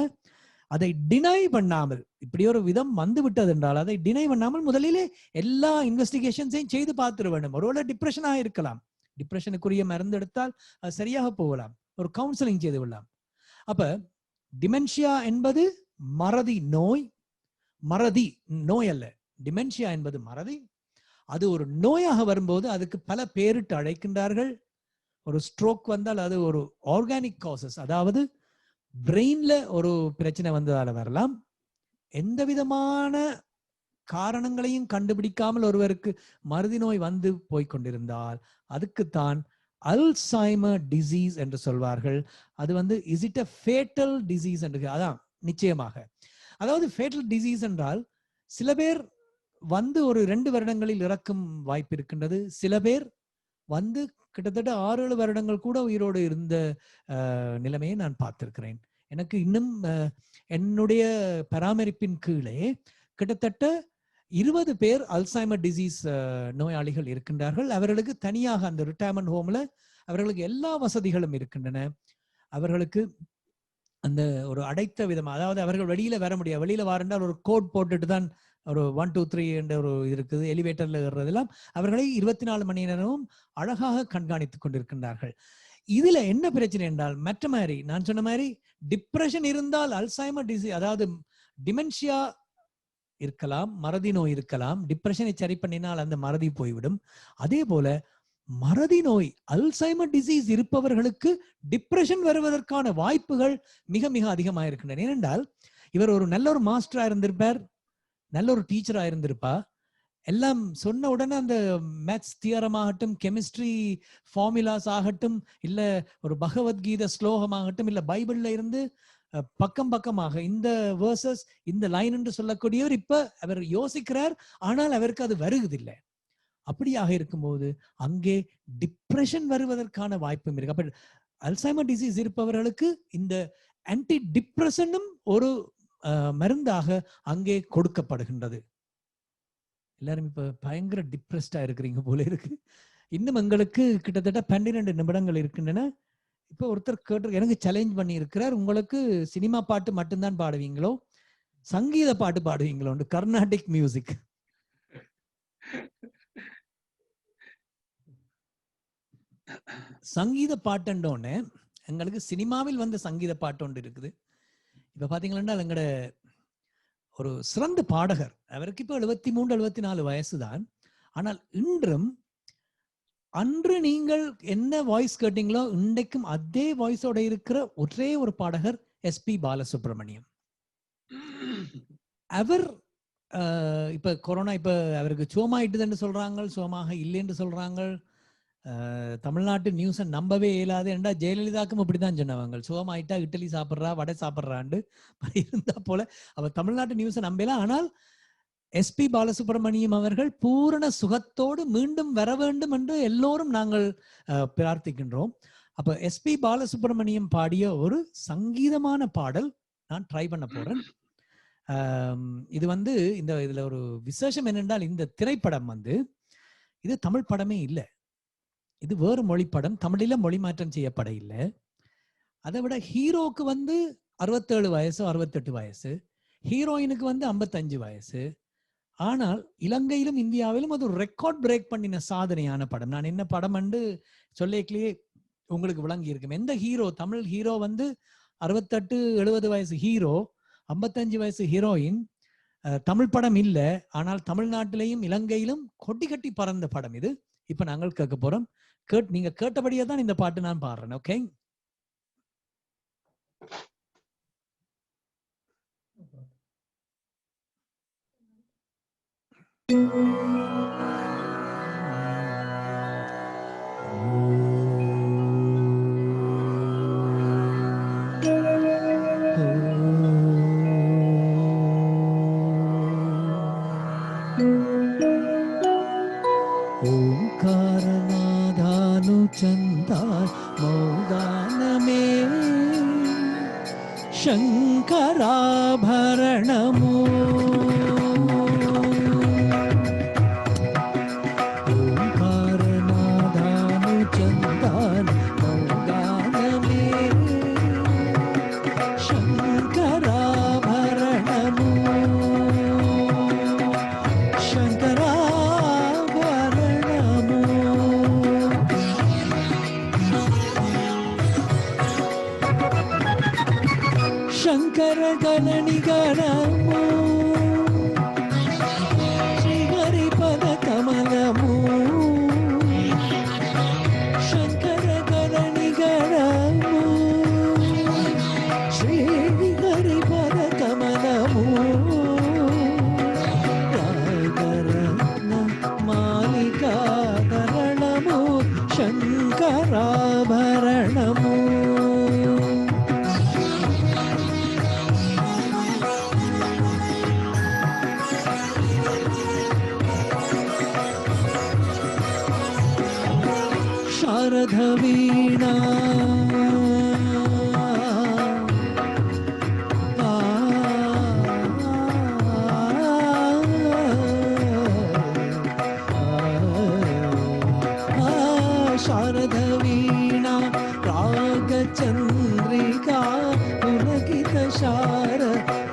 அதை டினை பண்ணாமல், இப்படி ஒரு விதம் வந்து விட்டது என்றால் அதை டினை பண்ணாமல் முதலிலே எல்லா இன்வெஸ்டிகேஷன்ஸையும் செய்து பார்த்துட வேண்டும். ஒருவேளை டிப்ரெஷனாக இருக்கலாம், டிப்ரெஷனுக்குரிய மருந்து எடுத்தால் அது சரியாக போகலாம், ஒரு கவுன்சிலிங் செய்து விடலாம். அப்ப டிமென்ஷியா என்பது மறதி நோய் அல்ல. டிமென்ஷியா என்பது மறதி. அது ஒரு நோயாக வரும்போது அதுக்கு பல பேரிட்டு அழைக்கின்றார்கள். ஒரு ஸ்ட்ரோக் வந்தால் அது ஒரு ஆர்கானிக் காசஸ், அதாவது பிரெயின்ல ஒரு பிரச்சனை வந்ததால வரலாம். எந்த விதமான காரணங்களையும் கண்டுபிடிக்காமல் ஒருவருக்கு மறதி நோய் வந்து போய்கொண்டிருந்தால் அதுக்குத்தான் அல்சைமர் டிசீஸ் என்று சொல்வார்கள். அது is it a fatal disease என்று, அதான் நிச்சயமாக. அதாவது ஃபேட்டல் டிசீஸ் என்றால் சில பேர் ஒரு 2 வருடங்களில் இறக்கும் வாய்ப்பு இருக்கின்றது. சில பேர் கிட்டத்தட்ட 6-7 வருடங்கள் கூட உயிரோடு இருந்த நிலைமையை நான் பார்த்திருக்கிறேன். எனக்கு இன்னும் என்னுடைய பராமரிப்பின் கீழே கிட்டத்தட்ட 20 பேர் அல்சைமர் டிசீஸ் நோயாளிகள் இருக்கின்றார்கள். அவர்களுக்கு தனியாக அந்த ரிட்டையர்மெண்ட் ஹோம்ல அவர்களுக்கு எல்லா வசதிகளும் இருக்கின்றன. அவர்களுக்கு அந்த ஒரு அடைத்த விதமா, அதாவது அவர்கள் வெளியில வர முடியாது. வெளியில வாரென்றால் ஒரு கோட் போட்டுட்டு தான், ஒரு 1 2 3 என்ற ஒரு இருக்குது, எலிவேட்டர்ல ஏறுறதெல்லாம் அவர்களை 24 மணி நேரமும் அழகாக கண்காணித்துக் கொண்டிருக்கின்றார்கள். இதுல என்ன பிரச்சனை என்றால், மற்ற மாதிரி நான் சொன்ன மாதிரி டிப்ரெஷன் இருந்தால் அல்சைமர் டிசீஸ், அதாவது டிமென்ஷியா இருக்கலாம், மறதி நோய் இருக்கலாம். டிப்ரெஷனை சரி பண்ணினால் அந்த மறதி போய்விடும். அதே போல மறதி நோய், அல்சைமர் டிசீஸ் இருப்பவர்களுக்கு டிப்ரெஷன் வருவதற்கான வாய்ப்புகள் மிக மிக அதிகமாக இருக்கின்றன. ஏனென்றால் இவர் ஒரு நல்ல ஒரு மாஸ்டரா இருந்திருப்பார், நல்ல ஒரு டீச்சரா இருந்திருப்பா, எல்லாம் சொன்ன உடனே அந்த மேத்ஸ் தியரம் ஆகட்டும், கெமிஸ்ட்ரி ஃபார்முலாஸ் ஆகட்டும், இல்ல ஒரு பகவத்கீதை ஸ்லோகம் ஆகட்டும், இல்ல பைபிள்ல இருந்து பக்கம் பக்கமாக இந்த வேர்சஸ் இந்த லைன் என்று சொல்லக்கூடியவர் இப்ப அவர் யோசிக்கிறார், ஆனால் அவருக்கு அது வருவதில்லை. அப்படியாக இருக்கும்போது அங்கே டிப்ரெஷன் வருவதற்கான வாய்ப்பும் இருக்கு. அப்ப அல்சைமர் டிசீஸ் இருப்பவர்களுக்கு இந்த ஆன்டி டிப்ரெஷனும் ஒரு மருந்தாக அங்கே கொடுக்கப்படுகின்றது. எல்லாரும் இப்ப பயங்கர டிப்ரெஸ்டா இருக்கிறீங்க போல இருக்கு. இன்னும் எங்களுக்கு கிட்டத்தட்ட 12 நிமிடங்கள் இருக்கின்றன. இப்ப ஒருத்தர் கேட்டு எனக்கு சேலஞ்ச் பண்ணி இருக்கிறார், உங்களுக்கு சினிமா பாட்டு மட்டும்தான் பாடுவீங்களோ சங்கீத பாட்டு பாடுவீங்களோ, கர்நாடிக் மியூசிக். சங்கீத பாட்டுண்டோன்னு எங்களுக்கு சினிமாவில் வந்த சங்கீத பாட்டு ஒன்று இருக்குது. இப்ப பாத்தீங்கன்னா எங்கட ஒரு சிறந்த பாடகர், அவருக்கு இப்ப 73 74 வயசுதான். ஆனால் இன்றும் அன்று நீங்கள் என்ன வாய்ஸ் கேட்டீங்களோ இன்றைக்கும் அதே வாய்ஸோட இருக்கிற ஒரே ஒரு பாடகர் எஸ்பி பாலசுப்ரமணியம். அவர் இப்ப கொரோனா இப்ப அவருக்கு சுகமாயிட்டுதுன்னு சொல்றாங்க, சுகமாக இல்லைன்னு சொல்றாங்க. தமிழ்நாட்டு நியூஸை நம்பவே இயலாது. ஏண்டா ஜெயலலிதாக்கும் அப்படிதான் சொன்னவங்க, சுகமாயிட்டா இட்லி சாப்பிட்றா வடை சாப்பிட்றாண்டு இருந்தா போல. அவ தமிழ்நாட்டு நியூஸை நம்பலாம். ஆனால் எஸ்பி பாலசுப்ரமணியம் அவர்கள் பூரண சுகத்தோடு மீண்டும் வர வேண்டும் என்று எல்லோரும் நாங்கள் பிரார்த்திக்கின்றோம். அப்ப எஸ்பி பாலசுப்ரமணியம் பாடிய ஒரு சங்கீதமான பாடல் நான் ட்ரை பண்ண போறேன். இது இதுல ஒரு விசேஷம் என்னென்றால், இந்த திரைப்படம் இது தமிழ் படமே இல்லை, இது வேறு மொழி படம், தமிழில மொழி மாற்றம் செய்யப்பட இல்லை. அதை விட ஹீரோக்கு 67 வயசு 68 வயசு, ஹீரோயினுக்கு 55 வயசு. ஆனால் இலங்கையிலும் இந்தியாவிலும் அது ஒரு ரெக்கார்ட் பிரேக் பண்ணின சாதனையான படம். நான் என்ன படம் சொல்லிக்கலையே உங்களுக்கு விளங்கி இருக்கும். எந்த ஹீரோ, தமிழ் ஹீரோ 68 70 வயசு ஹீரோ, 55 வயசு ஹீரோயின். தமிழ் படம் இல்லை, ஆனால் தமிழ்நாட்டிலையும் இலங்கையிலும் கொட்டி கட்டி பறந்த படம் இது. இப்ப நாங்கள் கேட்க போறோம். நீங்க கேட்டபடியே தான் இந்த பாட்டு நான் பாடுறேன். ஓகே, ஓங்காரநாதானுச்சந்தால் மௌதானமே சங்கராபரணமோ, ஓங்காரநாதானுச்சந்தால் மௌதானமே சங்கராபரணமோ, ಶಂಕರ ಗಣನಿಗಣಮೋ ಶ್ರೀಹರಿಪದ ಕಮಲಮೋ, ಶಂಕರ ಗಣನಿಗಣಮೋ ಶ್ರೀಹರಿಪದ ಕಮಲಮೋ, ರಾಗರತ್ನ ಮಾಲಿಕಾಕರಣಮೋ ಶಂಕರಾಭರಣಮೋ. ಶಾರದ ವೀಣಾ ಶಾರದ ವೀಣಾ ರಾಗಚಂದ್ರಿಕಾ ಪುಲಕಿತ ಶಾರದಾದ್ರಮೋ,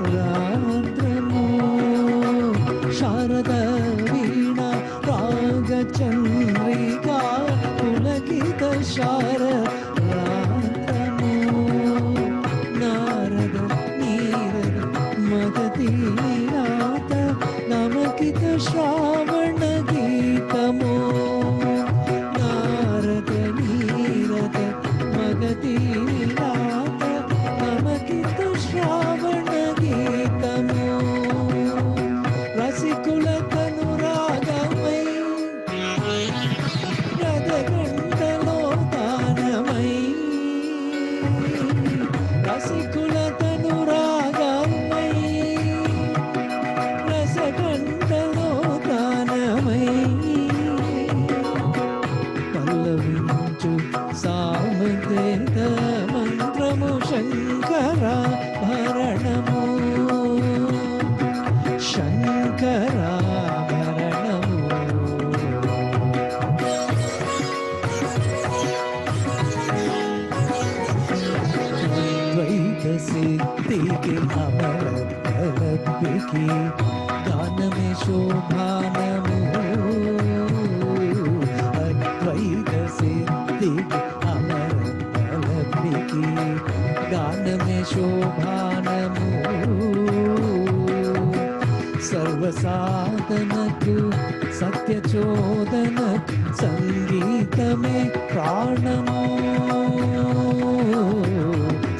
ಶಾರದ ವೀಣಾ ರಾಗಚಂದ್ರಿಕಾ ಪುಲಕಿತ ಶಾರದಾದ್ರಮೋ, ನಾರದ ನೀರದ ಮಗಧೀನಾಥ ನಮಕಿತ ಶ್ರಾವಣ ಗೀತಮೋ, ನಾರದ ನೀರದ ಮಗಧೀನಾಥ ನಮಕಿತ ಶ್ರಾವಣ ಗೀತಮೋ, ರಸಿಕುಲ ತನುರಾಗಮೈ ರದಗಂಡಲೋ ತಾನಮೈ, ರಸಿಕುಲ लब्धिकी गान में शोभा नमो अद्वैत सिद्धि अमर लब्धिकी गान में शोभा नमो सर्व साधन तु सत्य चोदन संगीत में प्राणमो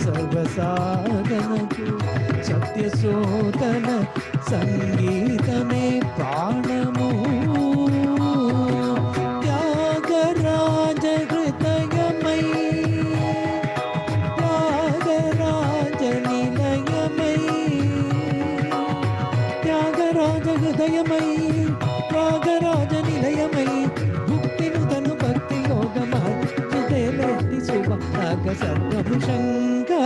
सर्व साधन तु सत्य चोदन संगीत में प्राणमो त्यागराज हृदयमयी त्यागराज निलयमयी त्यागराज हृदयमयी त्यागराज निलयमयी भुक्ति नुदनु भक्ति योगमार्जुदेलेति सुभाग सर्वं शङ्कराभरणमो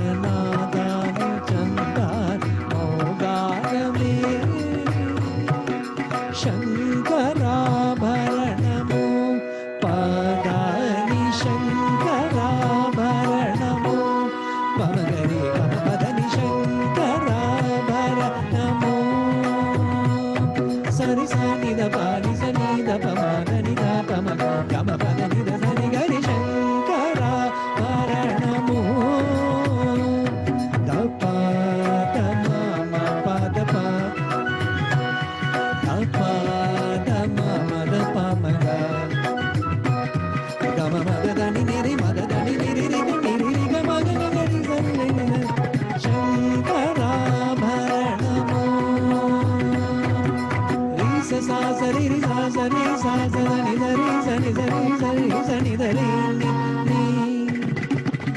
ओंकारनादानु चन्दार मोगारमे शङ्कराभरणमो पदानि शङ्कराभरणमो पमगरि पमपदनि शङ्कराभरणमो सरि सनि द पानि सनि द पमगनि द पम गमपदनि द सनि गरि शङ्कराभरणमो द पद मम पद प द पद मम द पमग गम मदनि निरि मदनि निरि रि निरि ग मगनि सनि शङ्कराभरणमो रि सा सरि रि सा सनि सा सनि सरि सनि सरि सरि सनि धरि नि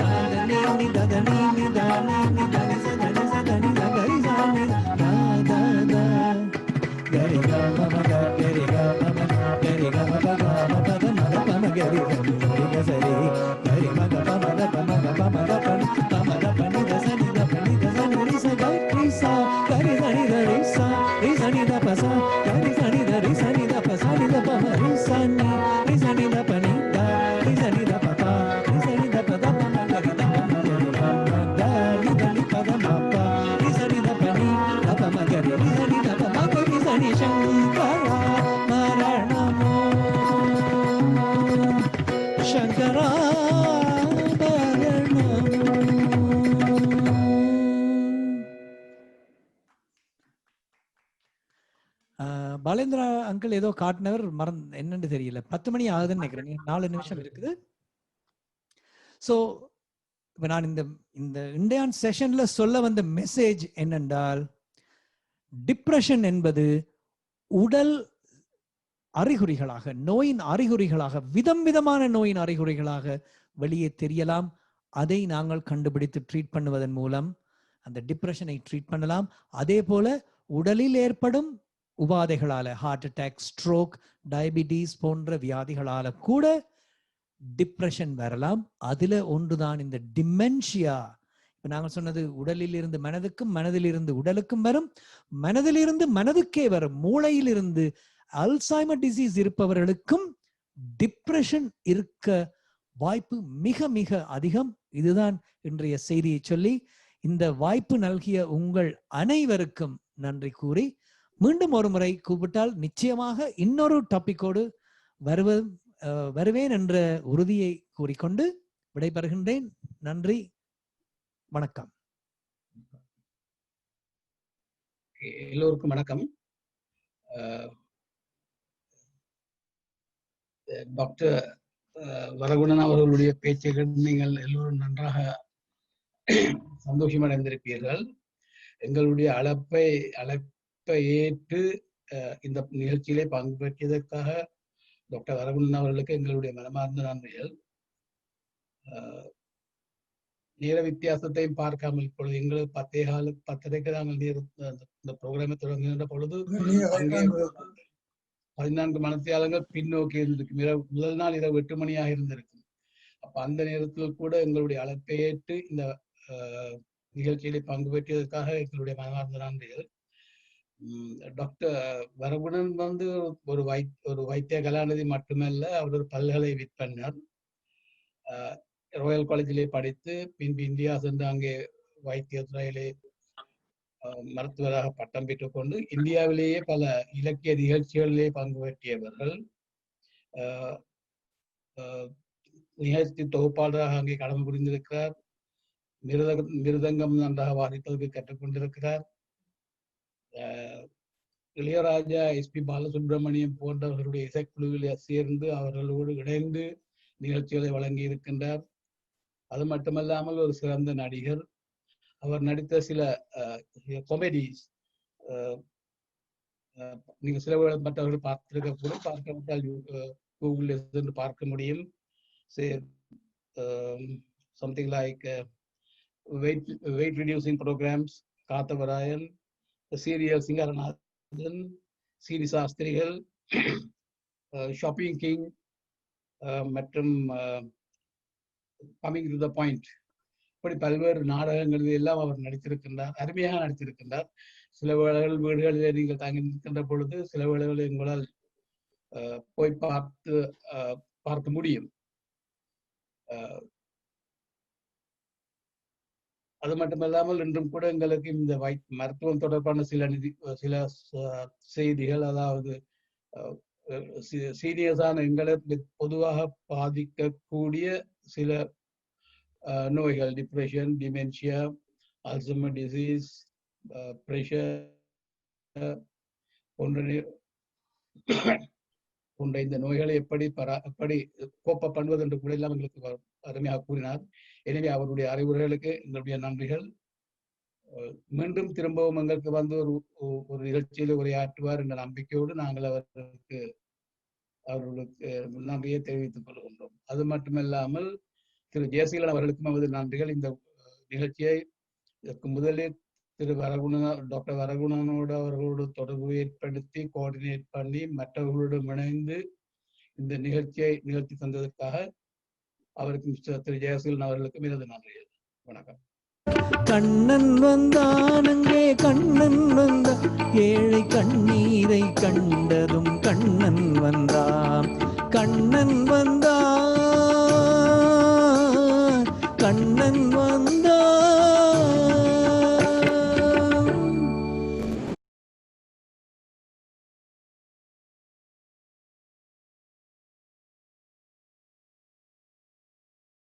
दादनि नि ददनि नि दानि नि दनि सदनि सदनि द गरि सानि दा दा दा गरि ग मम ग गरि ग मम गरि ग मम ग मम पद मद पम गरि सनि ग सरि गरि म ग पम द पम ग पम द पम द पनि द सनि द पनि द सनि रि स ग रि सा गरि सनि द रि सनि द प सा गरि सनि द रि सनि द प सनि द पम रि सनि द पनि द रि सनि द प पा रि सनि द प द पम गरि द पम गरि पम द रि द नि प द म प रि सनि द पनि द पम गरि रि सनि द पम गरि सनि शङ्कराभरणमो शङ्कराभरणमो பாலேந்திரா அங்கிள் ஏதோ காட்டினவர் மறந்து என்னன்னு தெரியல 10 மணி ஆகுதுன்னு நினைக்கிறேன் 4 நிமிஷம் இருக்குது சோ இப்ப நான் இந்த இந்த இந்தியான் செஷன்ல சொல்ல வந்த மெசேஜ் என்னென்றால் டிப்ரெஷன் என்பது உடல் அறிகுறிகளாக நோயின் அறிகுறிகளாக விதமான நோயின் அறிகுறிகளாக வெளியே தெரியலாம் அதை நாங்கள் கண்டுபிடித்து ட்ரீட் பண்ணுவதன் மூலம் அந்த டிப்ரெஷனை ட்ரீட் பண்ணலாம் அதே போல உடலில் ஏற்படும் உபாதைகளால ஹார்ட் அட்டாக் ஸ்ட்ரோக் டயபிட்டிஸ் போன்ற வியாதிகளால கூட டிப்ரெஷன் வரலாம் அதுல ஒன்றுதான் இந்த டிமென்ஷியா இப்ப நாங்க சொன்னது உடலில் இருந்து மனதுக்கும் மனதிலிருந்து உடலுக்கும் வரும் மனதிலிருந்து மனதுக்கே வரும் மூளையிலிருந்து அல்சைமர் டிசீஸ் இருப்பவர்களுக்கும் டிப்ரெஷன் இருக்க வாய்ப்பு மிக மிக அதிகம் இதுதான் இன்றைய செய்தியை சொல்லி இந்த வாய்ப்பு நல்கிய உங்கள் அனைவருக்கும் நன்றி கூறி மீண்டும் ஒரு முறை கூப்பிட்டால் நிச்சயமாக இன்னொரு டாபிக்கோடு வருவேன் என்ற உறுதியை கூறிக்கொண்டு விடைபெறுகின்றேன் நன்றி வணக்கம் எல்லோருக்கும் வணக்கம் டாக்டர் வரகுணன் அவர்களுடைய பேச்சுகள் நீங்கள் எல்லோரும் நன்றாக சந்தோஷம் அடைந்திருப்பீர்கள் எங்களுடைய அழைப்பை ஏற்று இந்த நிகழ்ச்சியிலே பங்கு பெற்றதற்காக டாக்டர் வரகுணன் அவர்களுக்கு எங்களுடைய மனமார்ந்த நன்றிகள் நேர வித்தியாசத்தையும் பார்க்காமல் இப்பொழுது எங்களுக்கு 10:30 நாங்கள் இந்த ப்ரோக்ராமை தொடங்குகின்ற பொழுது 14 மணித்தியாலங்கள் பின்னோக்கி இருந்திருக்கு முதல் நாள் இரவு 8 மணியாக இருந்திருக்கும் அப்ப அந்த நேரத்தில் கூட எங்களுடைய அழைப்பை ஏற்று இந்த நிகழ்ச்சியிலே பங்கு பெற்றதற்காக எங்களுடைய மனமார்ந்த நன்றிகள் டாக்டர் வரகுணன் ஒரு வைத்திய கலாநிதி மட்டுமல்ல அவர் ஒரு பல்கலை விற்பனர் ராயல் காலேஜிலே படித்து பின்பு இந்தியா சென்று அங்கே வைத்தியத்துறையிலே மருத்துவராக பட்டம் பெற்றுக்கொண்டு இந்தியாவிலேயே பல இலக்கிய நிகழ்ச்சிகளிலே பங்கு பெற்றியவர்கள். நிகழ்ச்சி தொகுப்பாளராக அங்கே கடமை புரிந்திருக்கிறார். மிருதங்கம் நன்றாக வாசிப்பதற்கு கற்றுக்கொண்டிருக்கிறார். இளையராஜா, எஸ்பி பாலசுப்ரமணியம் போன்றவர்களுடைய இசைக்குழுவில் சேர்ந்து அவர்களோடு இணைந்து நிகழ்ச்சிகளை வழங்கி இருக்கின்றார். அது மட்டுமல்லாமல் ஒரு சிறந்த நடிகர். அவர் நடித்த சில காமெடிஸ் நீங்க சில மற்றவர்கள் பார்த்திருக்க கூட, பார்க்கப்பட்டால் கூகுளில் சென்று பார்க்க முடியும். Something like weight reducing programs, Kathavarayan, serial Singaranathan, Seeni Sastrigal, shopping king மற்றும் கமிங் டு த பாயிண்ட், இப்படி பல்வேறு நாடகங்களில் எல்லாம் அவர் நடித்திருக்கின்றார். அருமையாக நடித்திருக்கின்றார். சில வேளைகள் வீடுகளில் நீங்கள் தங்கி நிற்கின்ற பொழுது சில வேளைகளில் உங்களால் போய் பார்க்க முடியும். அது மட்டுமல்லாமல் இன்றும் கூட எங்களுக்கு இந்த மருத்துவம் தொடர்பான சில செய்திகள், அதாவது சீரியஸான எங்களுக்கு பொதுவாக பாதிக்கக்கூடிய சில நோய்கள், depression, dementia, Alzheimer disease, pressure போன்ற இந்த நோய்களை எப்படி கோப்ப பண்ணுவது என்று கூட எல்லாம் எங்களுக்கு அருமையாக கூறினார். எனவே அவருடைய அறிவுரைகளுக்கு எங்களுடைய நன்றிகள். மீண்டும் திரும்பவும் எங்களுக்கு வந்து ஒரு நிகழ்ச்சியில் உரையாற்றுவார் என்ற நம்பிக்கையோடு நாங்கள் அவர்களுக்கு நன்றியை தெரிவித்துக் கொள்கின்றோம். அது மட்டுமல்லாமல் திரு ஜெயசீலன் அவர்களுக்கும் நமது நன்றிகள். இந்த நிகழ்ச்சியை இதற்கு முதலில் டாக்டர் வரகுணனோடு அவர்களோடு தொடர்பு ஏற்படுத்தி கோஆர்டினேட் பண்ணி மற்றவர்களுடன் இணைந்து இந்த நிகழ்ச்சி தந்ததற்காக அவருக்கும் திரு ஜெயசீலன் அவர்களுக்கும் எனது நன்றிகள். வணக்கம். கண்ணன் வந்தான் அங்கே கண்ணன் வந்தான், ஏழை கண்ணீரை கண்டதும் கண்ணன் வந்தான், கண்ணன் வந்தான்